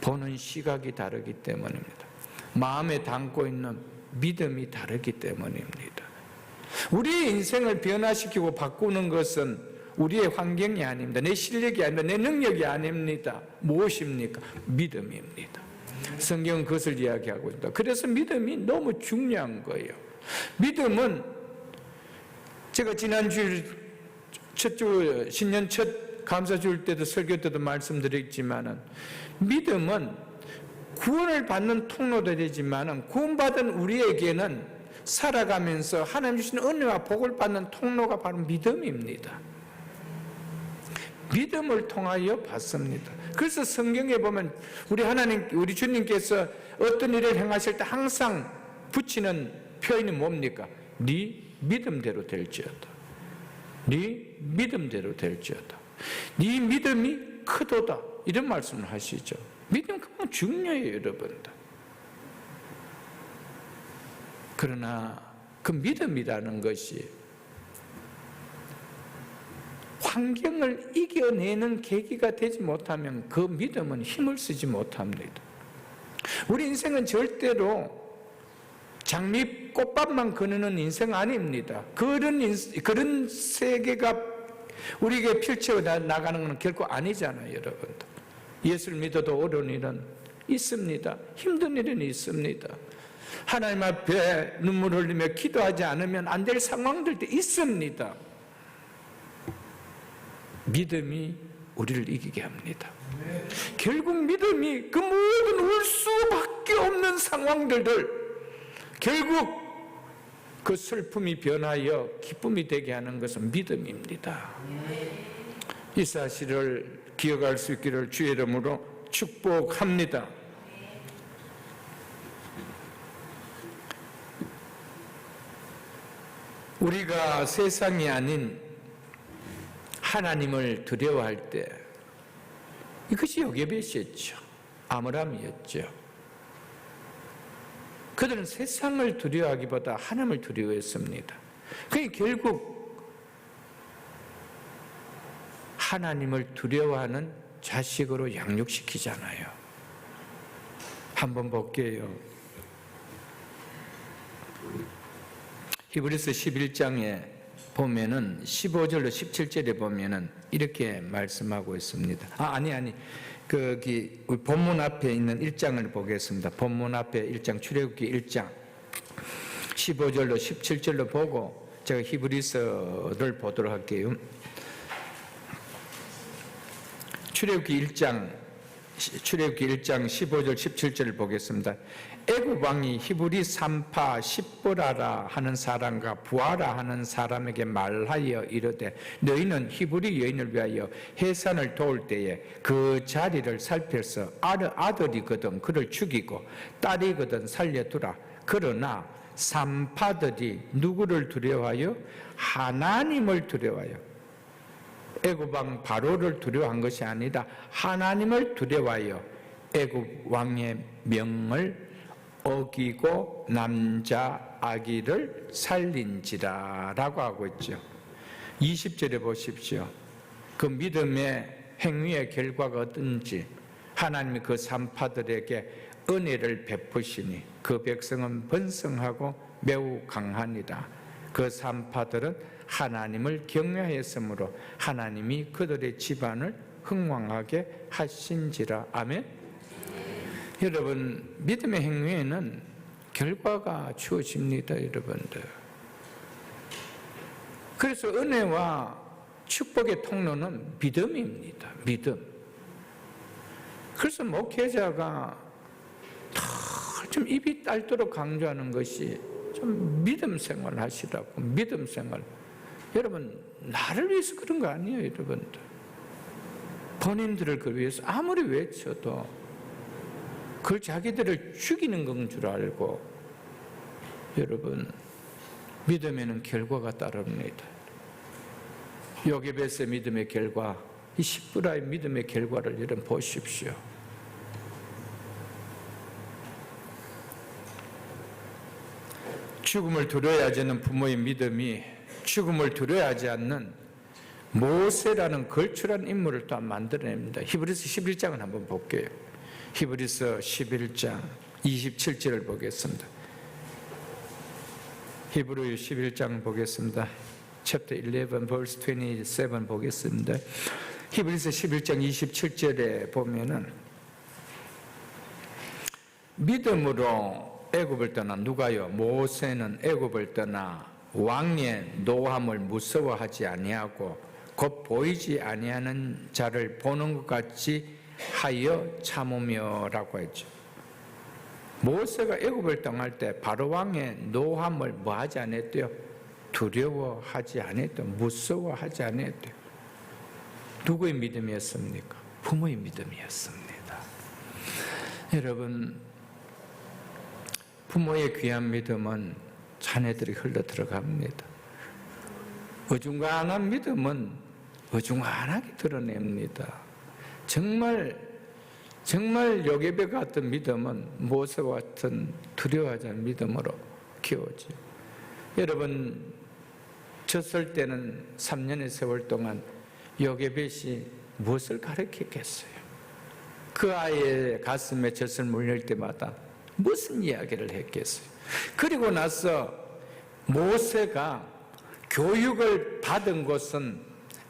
보는 시각이 다르기 때문입니다. 마음에 담고 있는 믿음이 다르기 때문입니다. 우리의 인생을 변화시키고 바꾸는 것은 우리의 환경이 아닙니다. 내 실력이 아닙니다. 내 능력이 아닙니다. 무엇입니까? 믿음입니다. 성경은 그것을 이야기하고 있다. 그래서 믿음이 너무 중요한 거예요. 믿음은 제가 지난주 신년 첫 감사 줄 때도 설교 때도 말씀드렸지만은 믿음은 구원을 받는 통로도 되지만은 구원받은 우리에게는 살아가면서 하나님 주신 은혜와 복을 받는 통로가 바로 믿음입니다. 믿음을 통하여 받습니다. 그래서 성경에 보면 우리 주님께서 어떤 일을 행하실 때 항상 붙이는 표현이 뭡니까? 네 믿음대로 될지어다. 네 믿음대로 될지어다. 네 믿음이 크도다. 이런 말씀을 하시죠. 믿음 그만 중요해요, 여러분들. 그러나 그 믿음이라는 것이 환경을 이겨내는 계기가 되지 못하면 그 믿음은 힘을 쓰지 못합니다. 우리 인생은 절대로 장미 꽃밭만 거느는 인생 아닙니다. 그런 세계가 우리에게 펼쳐 나가는 건 결코 아니잖아요, 여러분들. 예수를 믿어도 어려운 일은 있습니다. 힘든 일은 있습니다. 하나님 앞에 눈물 흘리며 기도하지 않으면 안 될 상황들도 있습니다. 믿음이 우리를 이기게 합니다. 결국 믿음이 그 모든 울 수밖에 없는 상황들을 결국 그 슬픔이 변하여 기쁨이 되게 하는 것은 믿음입니다. 이 사실을 기억할 수 있기를 주의 이름으로 축복합니다. 우리가 세상이 아닌 하나님을 두려워할 때 이것이 요게벳이었죠. 아므람이었죠. 그들은 세상을 두려워하기보다 하나님을 두려워했습니다. 그러니까 결국 하나님을 두려워하는 자식으로 양육시키잖아요. 한번 볼게요. 히브리서 11장에 보면은 15절로 17절에 보면은 이렇게 말씀하고 있습니다. 거기 우리 본문 앞에 있는 1장을 보겠습니다. 본문 앞에 1장 출애굽기 1장 15절로 17절로 보고 제가 히브리서를 보도록 할게요. 출애굽기 1장 15절 17절을 보겠습니다. 애굽 왕이 히브리 산파 십보라라 하는 사람과 부하라 하는 사람에게 말하여 이르되 너희는 히브리 여인을 위하여 해산을 도울 때에 그 자리를 살펴서 아들이거든 그를 죽이고 딸이거든 살려두라. 그러나 산파들이 누구를 두려워하여? 하나님을 두려워하여. 애굽 왕 바로를 두려워한 것이 아니라 하나님을 두려워하여 애굽 왕의 명을 어기고 남자 아기를 살린지라 라고 하고 있죠. 20절에 보십시오. 그 믿음의 행위의 결과가 어떤지 하나님이 그 산파들에게 은혜를 베푸시니 그 백성은 번성하고 매우 강하니라. 그 산파들은 하나님을 경외하였으므로 하나님이 그들의 집안을 흥왕하게 하신지라. 아멘. 여러분, 믿음의 행위에는 결과가 주어집니다, 여러분들. 그래서 은혜와 축복의 통로는 믿음입니다. 믿음. 그래서 목회자가 좀 입이 딸도록 강조하는 것이 좀 믿음 생활 하시라고. 믿음 생활. 여러분, 나를 위해서 그런 거 아니에요, 여러분들. 본인들을 그 위해서 아무리 외쳐도 그걸 자기들을 죽이는 건 줄 알고. 여러분, 믿음에는 결과가 따릅니다. 요게벳의 믿음의 결과, 이 십부라의 믿음의 결과를 여러분 보십시오. 죽음을 두려워하지 않는 부모의 믿음이 죽음을 두려워하지 않는 모세라는 걸출한 인물을 또 만들어냅니다. 히브리서 11장을 한번 볼게요. 히브리서 11장 27절을 보겠습니다. 히브리 11장 보겠습니다. Chapter 11 verse 27 보겠습니다. 히브리서 11장 27절에 보면은 믿음으로 애굽을 떠나 누가요? 모세는 애굽을 떠나 왕의 노함을 무서워하지 아니하고 곧 보이지 아니하는 자를 보는 것 같이 하여 참으며라고 했죠. 모세가 애굽을 떠날 때 바로 왕의 노함을 뭐하지 않았대요? 두려워하지 않았대요. 무서워하지 않았대요. 누구의 믿음이었습니까? 부모의 믿음이었습니다. 여러분, 부모의 귀한 믿음은 자녀들이 흘러 들어갑니다. 어중간한 믿음은 어중간하게 드러냅니다. 정말 요게벳 같은 믿음은 모세와 같은 두려워하지 않는 믿음으로 키워져. 여러분, 졌을 때는 3년의 세월 동안 요게벳이 무엇을 가르쳤겠어요? 그 아이의 가슴에 젖을 물릴 때마다 무슨 이야기를 했겠어요? 그리고 나서 모세가 교육을 받은 곳은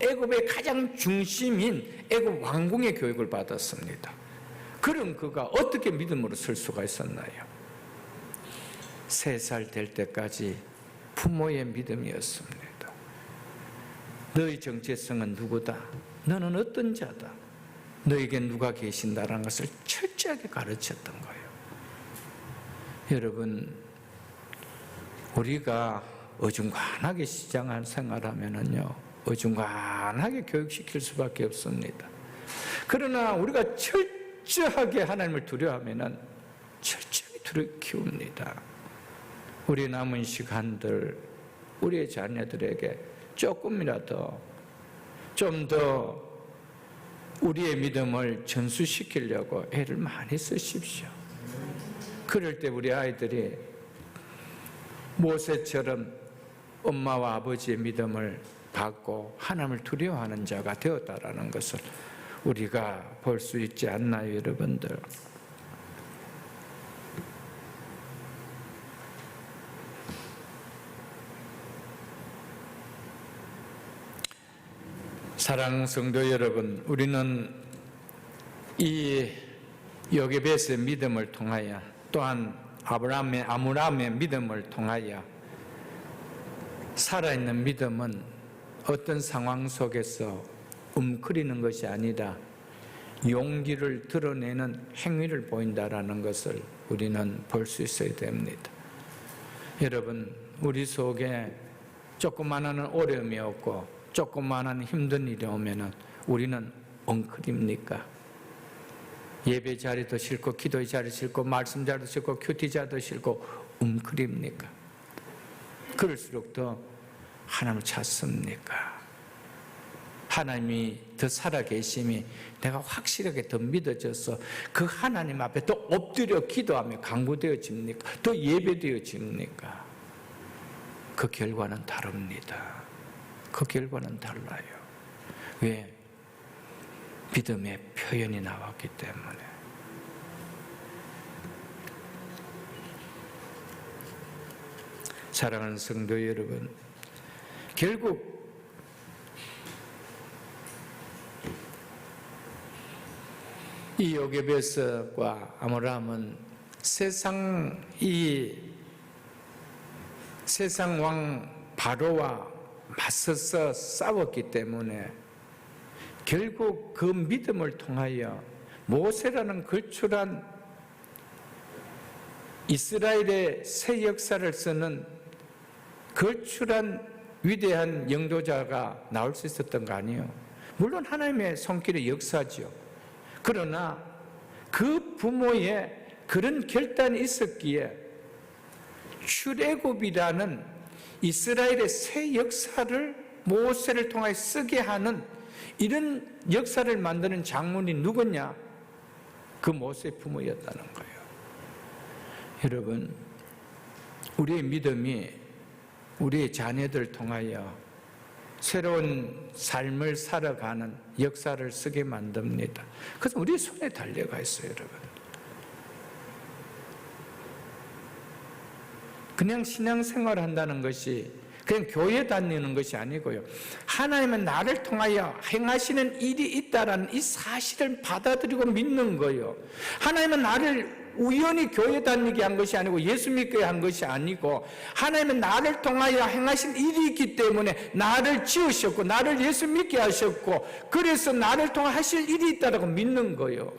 애굽의 가장 중심인 애굽 왕궁의 교육을 받았습니다. 그럼 그가 어떻게 믿음으로 설 수가 있었나요? 3살 될 때까지 부모의 믿음이었습니다. 너희 정체성은 누구다? 너는 어떤 자다? 너에게 누가 계신다라는 것을 철저하게 가르쳤던 거예요. 여러분, 우리가 어중간하게 시장 생활하면은요, 어중간하게 교육시킬 수밖에 없습니다. 그러나 우리가 철저하게 하나님을 두려워하면 철저히 키웁니다. 우리 남은 시간들 우리의 자녀들에게 조금이라도 좀 더 우리의 믿음을 전수시키려고 애를 많이 쓰십시오. 그럴 때 우리 아이들이 모세처럼 엄마와 아버지의 믿음을 받고 하나님을 두려워하는 자가 되었다라는 것을 우리가 볼 수 있지 않나요, 여러분들? 사랑하는 성도 여러분, 우리는 이 요게벳의 믿음을 통하여 또한 아므람의 믿음을 통하여 살아있는 믿음은 어떤 상황 속에서 움츠리는 것이 아니라 용기를 드러내는 행위를 보인다라는 것을 우리는 볼 수 있어야 됩니다. 여러분, 우리 속에 조그마한 어려움이 없고 조그마한 힘든 일이 오면은 우리는 엉클입니까? 예배 자리도 싫고 기도의 자리 싫고 말씀 자리도 싫고 큐티 자리도 싫고 웅크립니까? 그럴수록 더 하나님을 찾습니까? 하나님이 더 살아계심이 내가 확실하게 더 믿어져서 그 하나님 앞에 더 엎드려 기도하며 간구되어집니까? 더 예배되어집니까? 그 결과는 다릅니다. 그 결과는 달라요. 왜? 믿음의 표현이 나왔기 때문에. 사랑하는 성도 여러분, 결국 이 요게벳과 아므람은 세상 왕 바로와 맞서서 싸웠기 때문에 결국 그 믿음을 통하여 모세라는 걸출한 이스라엘의 새 역사를 쓰는 걸출한 위대한 영도자가 나올 수 있었던 거 아니에요? 물론 하나님의 손길의 역사죠. 그러나 그 부모의 그런 결단이 있었기에 출애굽이라는 이스라엘의 새 역사를 모세를 통해 쓰게 하는 이런 역사를 만드는 장본이 누구냐? 그 모세의 부모였다는 거예요. 여러분, 우리의 믿음이 우리의 자녀들을 통하여 새로운 삶을 살아가는 역사를 쓰게 만듭니다. 그래서 우리 손에 달려가 있어요, 여러분. 그냥 신앙생활을 한다는 것이 그냥 교회 다니는 것이 아니고요. 하나님은 나를 통하여 행하시는 일이 있다라는 이 사실을 받아들이고 믿는 거예요. 하나님은 나를 우연히 교회 다니게 한 것이 아니고 예수 믿게 한 것이 아니고 하나님은 나를 통하여 행하신 일이 있기 때문에 나를 지으셨고 나를 예수 믿게 하셨고 그래서 나를 통하여 하실 일이 있다라고 믿는 거예요.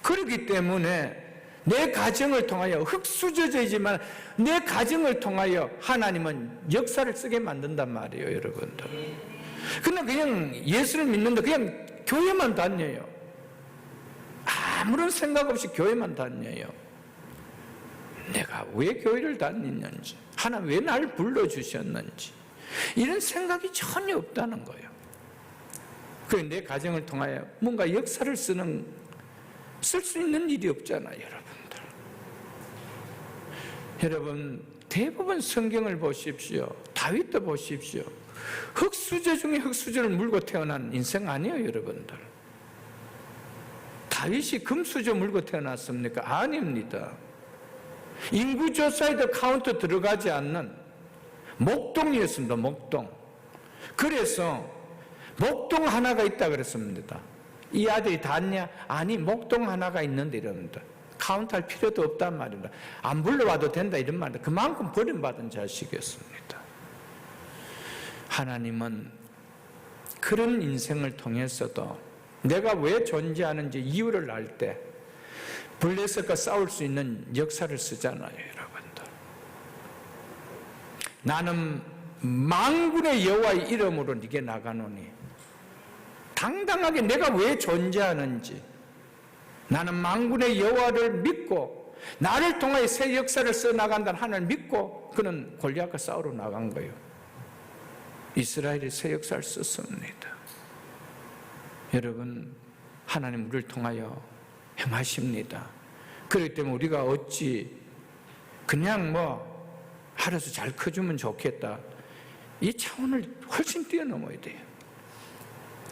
그렇기 때문에 내 가정을 통하여 흙수저이지만 내 가정을 통하여 하나님은 역사를 쓰게 만든단 말이에요, 여러분들. 그냥 예수를 믿는데 그냥 교회만 다녀요. 아무런 생각 없이 교회만 다녀요. 내가 왜 교회를 다니는지, 하나님 왜 날 불러주셨는지 이런 생각이 전혀 없다는 거예요. 그래서 내 가정을 통하여 뭔가 역사를 쓸 수 있는 일이 없잖아요, 여러분들. 여러분, 대부분 성경을 보십시오. 다윗도 보십시오. 흙수저 중에 흙수저를 물고 태어난 인생 아니에요, 여러분들. 다윗이 금수저 물고 태어났습니까? 아닙니다. 인구조사에도 카운트 들어가지 않는 목동이었습니다, 목동. 그래서 목동 하나가 있다 그랬습니다. 이 아들이 닿냐? 아니, 목동 하나가 있는데 이럽니다. 카운트할 필요도 없단 말입니다. 안 불러와도 된다 이런 말입니다. 그만큼 버림받은 자식이었습니다. 하나님은 그런 인생을 통해서도 내가 왜 존재하는지 이유를 알 때 블레셋과 싸울 수 있는 역사를 쓰잖아요, 여러분들. 나는 만군의 여호와의 이름으로 네게 나가노니, 당당하게 내가 왜 존재하는지, 나는 만군의 여호와를 믿고 나를 통하여 새 역사를 써나간다는 하나님을 믿고 그는 골리앗과 싸우러 나간 거예요. 이스라엘이 새 역사를 썼습니다. 여러분, 하나님 우리를 통하여 행하십니다. 그렇기 때문에 우리가 어찌 그냥 알아서 잘 커주면 좋겠다, 이 차원을 훨씬 뛰어넘어야 돼요.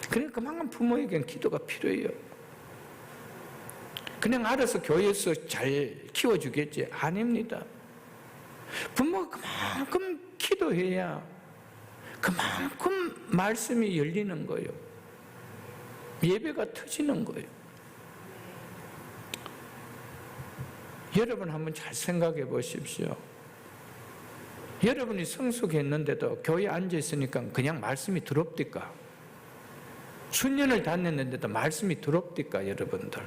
그러니까 그만큼 부모에게는 기도가 필요해요. 그냥 알아서 교회에서 잘 키워주겠지? 아닙니다. 부모가 그만큼 기도해야 그만큼 말씀이 열리는 거예요. 예배가 터지는 거예요. 여러분 한번 잘 생각해 보십시오. 여러분이 성숙했는데도 교회에 앉아있으니까 그냥 말씀이 더럽디까? 수년을 다녔는데도 말씀이 더럽디까 여러분들?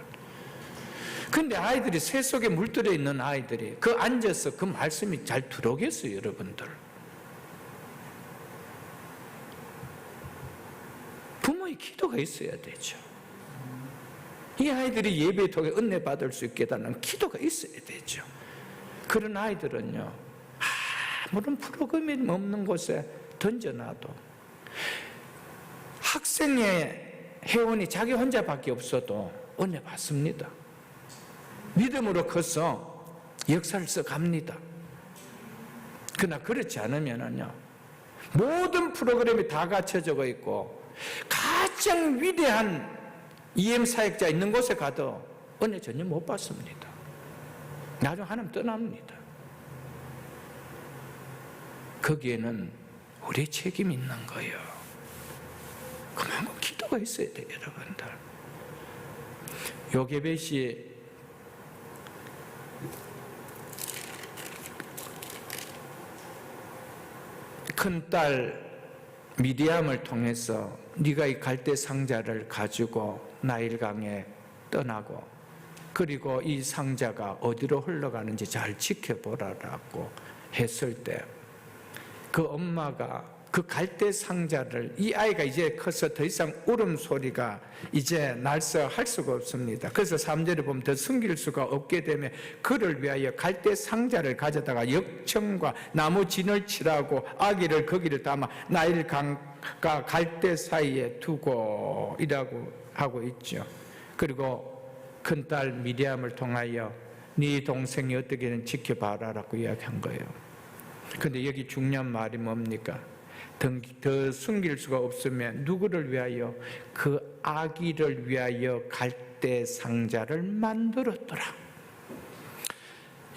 근데 아이들이 새 속에 물들어 있는 아이들이 그 앉아서 그 말씀이 잘 들어오겠어요 여러분들? 부모의 기도가 있어야 되죠. 이 아이들이 예배에 통해 은혜 받을 수 있게 해달라는 기도가 있어야 되죠. 그런 아이들은요, 아무런 프로그램이 없는 곳에 던져놔도 학생의 회원이 자기 혼자밖에 없어도 은혜 받습니다. 믿음으로 커서 역사를 써갑니다. 그러나 그렇지 않으면요, 모든 프로그램이 다 갖춰져 있고 가장 위대한 EM 사역자 있는 곳에 가도 은혜 전혀 못 받습니다. 나중에 하나님 떠납니다. 거기에는 우리의 책임이 있는 거예요. 그만큼 기도가 있어야 돼요 여러분들. 요게벳이 큰딸 미디암을 통해서 네가 이 갈대 상자를 가지고 나일강에 떠나고, 그리고 이 상자가 어디로 흘러가는지 잘 지켜보라라고 했을 때, 그 엄마가 그 갈대 상자를, 이 아이가 이제 커서 더 이상 울음소리가 이제 날서할 수가 없습니다. 그래서 3절에 보면 더 숨길 수가 없게 되면 그를 위하여 갈대 상자를 가져다가 역청과 나무 진을 칠하고 아기를 거기를 담아 나일강과 갈대 사이에 두고 이라고 하고 있죠. 그리고 큰딸 미리암을 통하여 네 동생이 어떻게든 지켜봐라라고 이야기한 거예요. 근데 여기 중요한 말이 뭡니까? 더 숨길 수가 없으면 누구를 위하여? 그 아기를 위하여 갈대 상자를 만들었더라.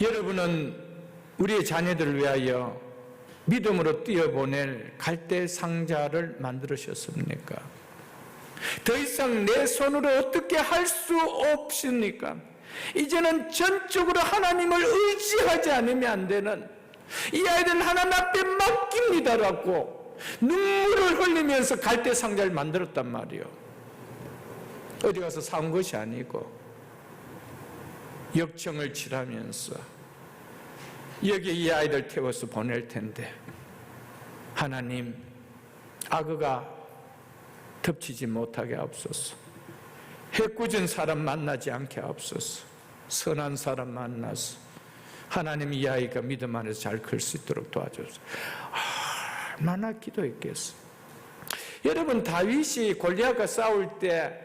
여러분은 우리의 자녀들을 위하여 믿음으로 뛰어보낼 갈대 상자를 만들으셨습니까? 더 이상 내 손으로 어떻게 할 수 없습니까? 이제는 전적으로 하나님을 의지하지 않으면 안 되는, 이 아이들은 하나님 앞에 맡깁니다라고 눈물을 흘리면서 갈대 상자를 만들었단 말이에요. 어디 가서 사온 것이 아니고 역청을 칠하면서 여기에 이 아이들 태워서 보낼 텐데, 하나님 악어가 덮치지 못하게 하옵소서. 해꾸진 사람 만나지 않게 하옵소서. 선한 사람 만나서 하나님 이 아이가 믿음 안에서 잘 클 수 있도록 도와주옵소서. 얼마나 기도했겠어. 여러분, 다윗이 골리앗과 싸울 때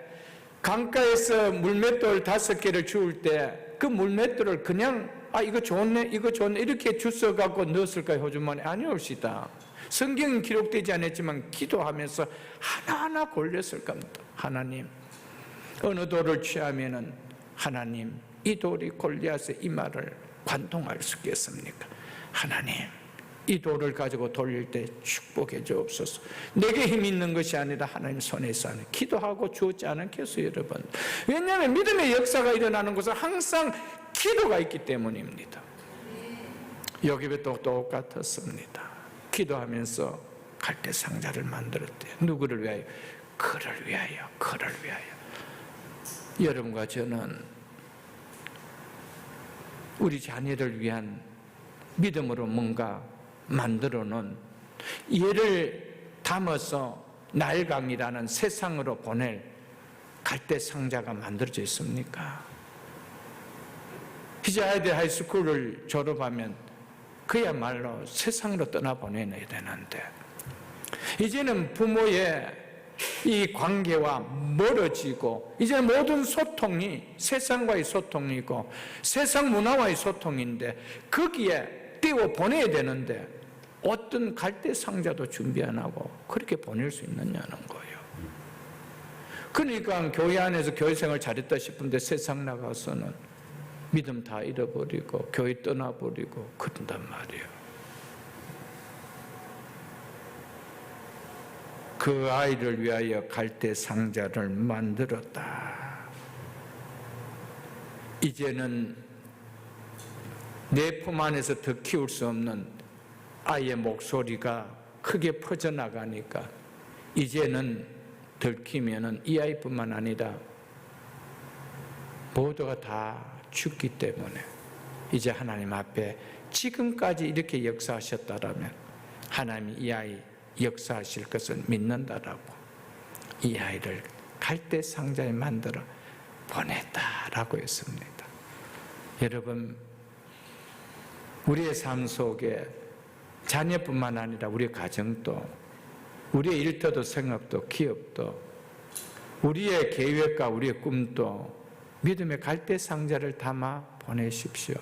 강가에서 물맷돌 5개를 주울 때 그 물맷돌을 그냥 이거 좋네 이거 좋네 이렇게 주워 갖고 넣었을까요? 호주머니? 아니옵시다. 성경은 기록되지 않았지만 기도하면서 하나하나 골렸을 겁니다. 하나님, 어느 돌을 취하면은 하나님 이 돌이 골리앗의 이마를 관통할 수 있겠습니까? 하나님, 이 돌을 가지고 돌릴 때 축복해 주옵소서. 내게 힘이 있는 것이 아니라 하나님 손에서 하는, 기도하고 주었지 않겠어요 여러분? 왜냐하면 믿음의 역사가 일어나는 것은 항상 기도가 있기 때문입니다. 요게벳도 똑같았습니다. 기도하면서 갈대 상자를 만들었대요. 누구를 위하여? 그를 위하여, 그를 위하여. 여러분과 저는 우리 자녀를 위한 믿음으로 뭔가 만들어 놓은 얘를 담아서 나일강이라는 세상으로 보낼 갈대 상자가 만들어져 있습니까? 히자야드 하이스쿨을 졸업하면 그야말로 세상으로 떠나보내야 되는데, 이제는 부모의 이 관계와 멀어지고, 이제는 모든 소통이 세상과의 소통이고 세상 문화와의 소통인데, 거기에 띄워 보내야 되는데 어떤 갈대 상자도 준비 안 하고 그렇게 보낼 수 있느냐는 거예요. 그러니까 교회 안에서 교회생활 잘했다 싶은데 세상 나가서는 믿음 다 잃어버리고 교회 떠나버리고 그런단 말이에요. 그 아이를 위하여 갈대 상자를 만들었다. 이제는 내 품 안에서 더 키울 수 없는 아이의 목소리가 크게 퍼져나가니까 이제는 들키면은 이 아이뿐만 아니라 모두가 다 죽기 때문에 이제 하나님 앞에 지금까지 이렇게 역사하셨다라면 하나님이 이 아이 역사하실 것을 믿는다라고 이 아이를 갈대 상자에 만들어 보냈다라고 했습니다. 여러분, 우리의 삶 속에 자녀뿐만 아니라 우리의 가정도, 우리의 일터도 생업도 기업도, 우리의 계획과 우리의 꿈도 믿음의 갈대 상자를 담아 보내십시오.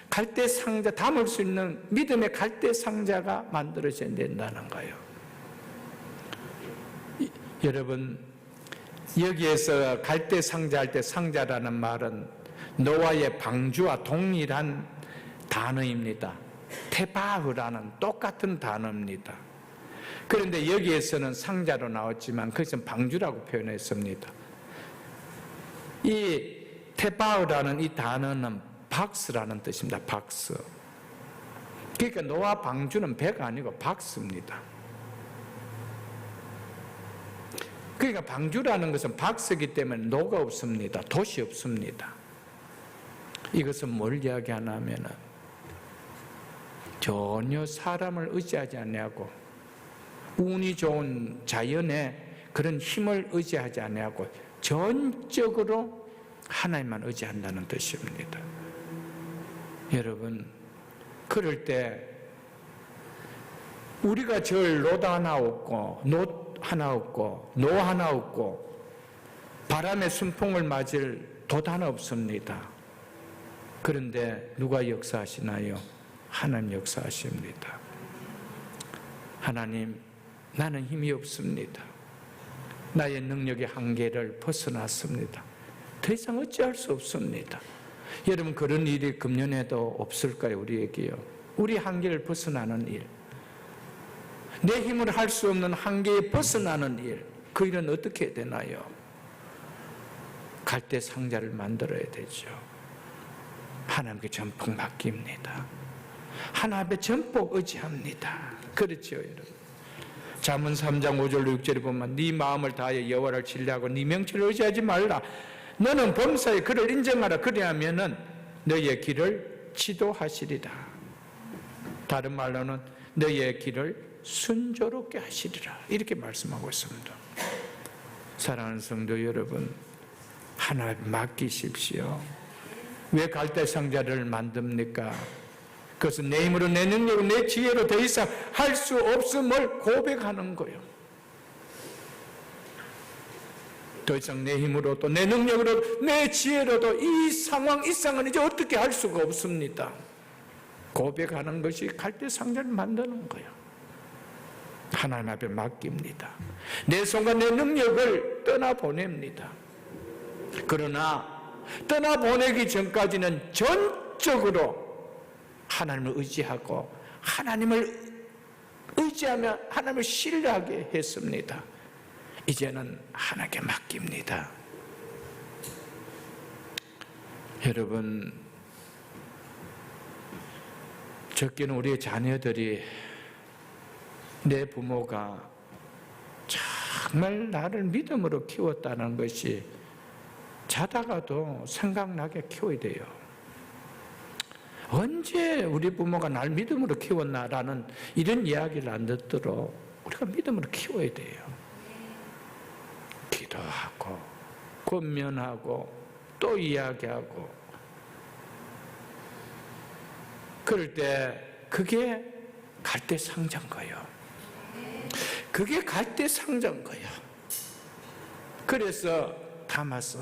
갈대 상자, 담을 수 있는 믿음의 갈대 상자가 만들어져야 된다는 거예요. 여러분, 여기에서 갈대 상자 할 때 상자라는 말은 노아의 방주와 동일한 단어입니다. 테바흐라는 똑같은 단어입니다. 그런데 여기에서는 상자로 나왔지만 그것은 방주라고 표현했습니다. 이 테바흐라는 이 단어는 박스라는 뜻입니다. 박스. 그러니까 노아 방주는 배가 아니고 박스입니다. 그러니까 방주라는 것은 박스이기 때문에 노가 없습니다. 돛이 없습니다. 이것은 뭘 이야기하냐면 전혀 사람을 의지하지 아니하고 운이 좋은 자연의 그런 힘을 의지하지 아니하고 전적으로 하나님만 의지한다는 뜻입니다. 여러분, 그럴 때 우리가 절 롯 하나 없고 노 하나 없고 노 하나 없고 바람의 순풍을 맞을 돛 하나 없습니다. 그런데 누가 역사하시나요? 하나님 역사하십니다. 하나님, 나는 힘이 없습니다. 나의 능력의 한계를 벗어났습니다. 더 이상 어찌할 수 없습니다. 여러분, 그런 일이 금년에도 없을까요? 우리에게요. 우리 한계를 벗어나는 일, 내 힘으로 할 수 없는 한계에 벗어나는 일, 그 일은 어떻게 해야 되나요? 갈대 상자를 만들어야 되죠. 하나님께 전폭 맡깁니다. 하나님의 전폭 의지합니다. 그렇죠, 여러분. 잠언 3장 5절로 6절에 보면 네 마음을 다하여 여호와를 신뢰하고 네 명철을 의지하지 말라. 너는 범사에 그를 인정하라. 그리하면은 너의 길을 지도하시리라. 다른 말로는 너의 길을 순조롭게 하시리라. 이렇게 말씀하고 있습니다. 사랑하는 성도 여러분, 하나님 맡기십시오. 왜 갈대 상자를 만듭니까? 그것은 내 힘으로, 내 능력으로, 내 지혜로 더 이상 할 수 없음을 고백하는 거예요. 더 이상 내 힘으로 또 내 능력으로 내 지혜로도 이 상황, 이 상황은 이제 어떻게 할 수가 없습니다. 고백하는 것이 갈대 상자를 만드는 거예요. 하나님 앞에 맡깁니다. 내 손과 내 능력을 떠나보냅니다. 그러나 떠나보내기 전까지는 전적으로 하나님을 의지하고 하나님을 의지하며 하나님을 신뢰하게 했습니다. 이제는 하나님께 맡깁니다. 여러분, 적게는 우리의 자녀들이 내 부모가 정말 나를 믿음으로 키웠다는 것이 자다가도 생각나게 키워야 돼요. 언제 우리 부모가 날 믿음으로 키웠나라는 이런 이야기를 안 듣도록 우리가 믿음으로 키워야 돼요. 기도하고 권면하고 또 이야기하고 그럴 때 그게 갈대상자인 그게 갈대상자인 그래서 담아서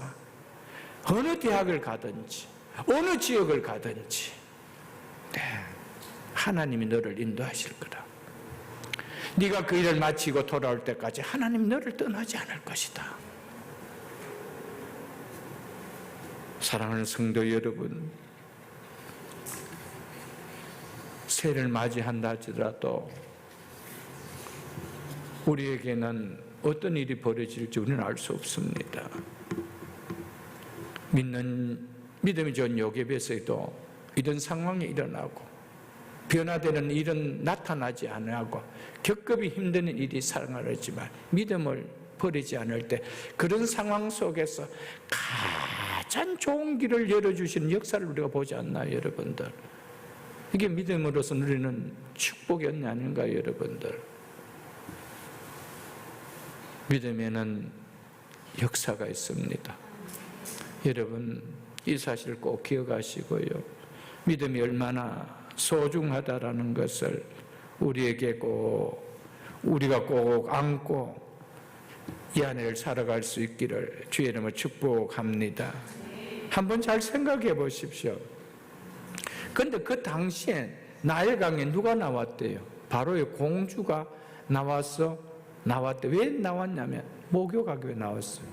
어느 대학을 가든지 어느 지역을 가든지 하나님이 너를 인도하실 거다. 네가 그 일을 마치고 돌아올 때까지 하나님 너를 떠나지 않을 것이다. 사랑하는 성도 여러분, 새해를 맞이한다 할지라도 우리에게는 어떤 일이 벌어질지 우리는 알 수 없습니다. 믿음이 좋은 요셉에서도 이런 상황이 일어나고 변화되는 일은 나타나지 않고 겪기 힘든 일이 살아나지만 믿음을 버리지 않을 때 그런 상황 속에서 가장 좋은 길을 열어주시는 역사를 우리가 보지 않나요, 여러분들? 이게 믿음으로서 누리는 축복이 아닌가요, 여러분들? 믿음에는 역사가 있습니다. 여러분, 이 사실을 꼭 기억하시고요. 믿음이 얼마나 소중하다라는 것을 우리가 꼭 안고 이 안을 살아갈 수 있기를 주의 이름으로 축복합니다. 한번 잘 생각해 보십시오. 그런데 그 당시엔 나일강에 누가 나왔대요? 바로의 공주가 나왔대. 왜 나왔냐면 목욕하기 위해 나왔어요.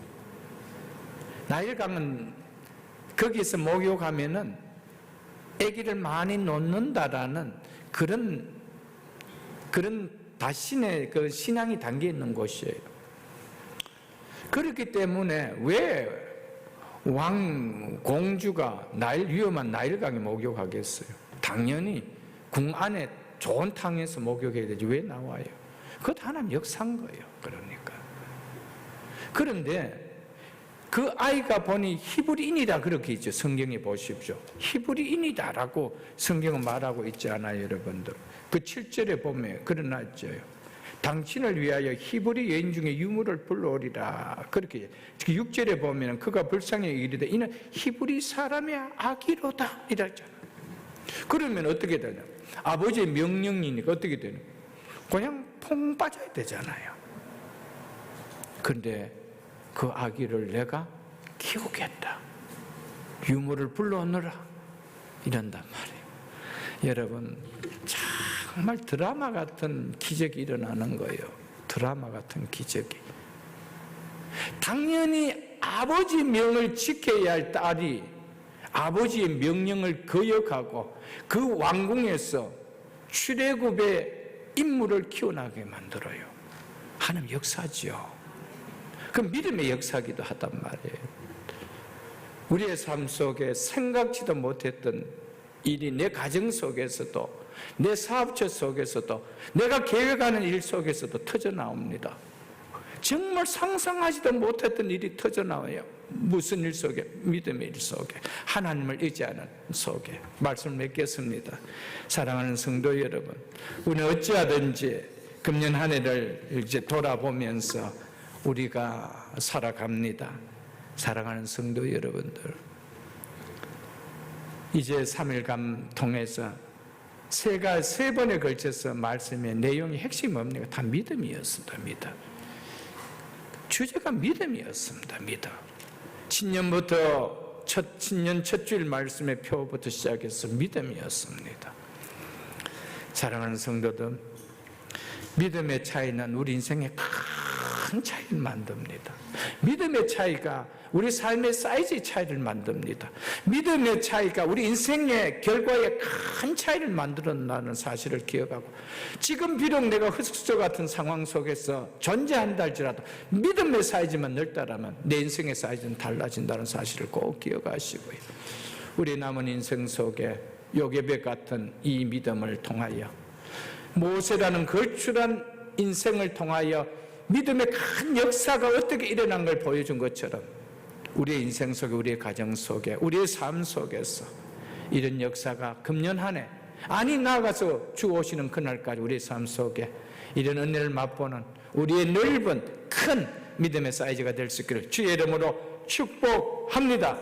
나일강은 거기서 목욕하면은 아기를 많이 놓는다라는 그런 다신의 그 신앙이 담겨 있는 곳이에요. 그렇기 때문에 왜 공주가 위험한 나일강에 목욕하겠어요? 당연히 궁 안에 좋은 탕에서 목욕해야 되지 왜 나와요? 그것도 하나님 역사인 거예요. 그런데 그 아이가 보니 히브리인이다 그렇게 있죠. 성경에 보십시오. 히브리인이다라고 성경은 말하고 있지 않아요, 여러분들? 그 7절에 보면 그러나 있죠요. 당신을 위하여 히브리 여인 중에 유물을 불러오리라. 그렇게 6절에 보면 그가 불쌍히 이르되 이는 히브리 사람의 아기로다 이랬잖아요. 그러면 어떻게 되냐? 아버지의 명령이니까 어떻게 되냐? 그냥 퐁 빠져야 되잖아요. 그런데 그 아기를 내가 키우겠다. 유물을 불러오너라. 이런단 말이에요. 여러분, 정말 드라마 같은 기적이 일어나는 거예요. 드라마 같은 기적이. 당연히 아버지 명을 지켜야 할 딸이 아버지의 명령을 거역하고 그 왕궁에서 출애굽의 인물을 키워나게 만들어요. 하나님 역사지요. 그 믿음의 역사기도 하단 말이에요. 우리의 삶 속에 생각지도 못했던 일이 내 가정 속에서도 내 사업처 속에서도 내가 계획하는 일 속에서도 터져나옵니다. 정말 상상하지도 못했던 일이 터져나와요. 무슨 일 속에? 믿음의 일 속에, 하나님을 의지하는 속에. 말씀을 맺겠습니다. 사랑하는 성도 여러분, 우리는 어찌하든지 금년 한 해를 이제 돌아보면서 우리가 살아갑니다. 사랑하는 성도 여러분들, 이제 3일간 통해서 세 번에 걸쳐서 말씀의 내용이 핵심이 뭡니까? 다 믿음이었습니다. 믿음. 주제가 믿음이었습니다. 믿음. 신년부터 신년 첫 주일 말씀의 표부터 시작해서 믿음이었습니다. 사랑하는 성도들, 믿음의 차이는 우리 인생에 큰 차이를 만듭니다. 믿음의 차이가 우리 삶의 사이즈의 차이를 만듭니다. 믿음의 차이가 우리 인생의 결과에 큰 차이를 만들어낸다는 사실을 기억하고, 지금 비록 내가 흑수저 같은 상황 속에서 존재한다 할지라도 믿음의 사이즈만 넓다라면 내 인생의 사이즈는 달라진다는 사실을 꼭 기억하시고요. 우리 남은 인생 속에 요셉 같은 이 믿음을 통하여, 모세라는 걸출한 인생을 통하여 믿음의 큰 역사가 어떻게 일어난 걸 보여준 것처럼 우리의 인생 속에, 우리의 가정 속에, 우리의 삶 속에서 이런 역사가 금년 한 해, 아니 나아가서 주 오시는 그날까지 우리 삶 속에 이런 은혜를 맛보는 우리의 넓은 큰 믿음의 사이즈가 될 수 있기를 주의 이름으로 축복합니다.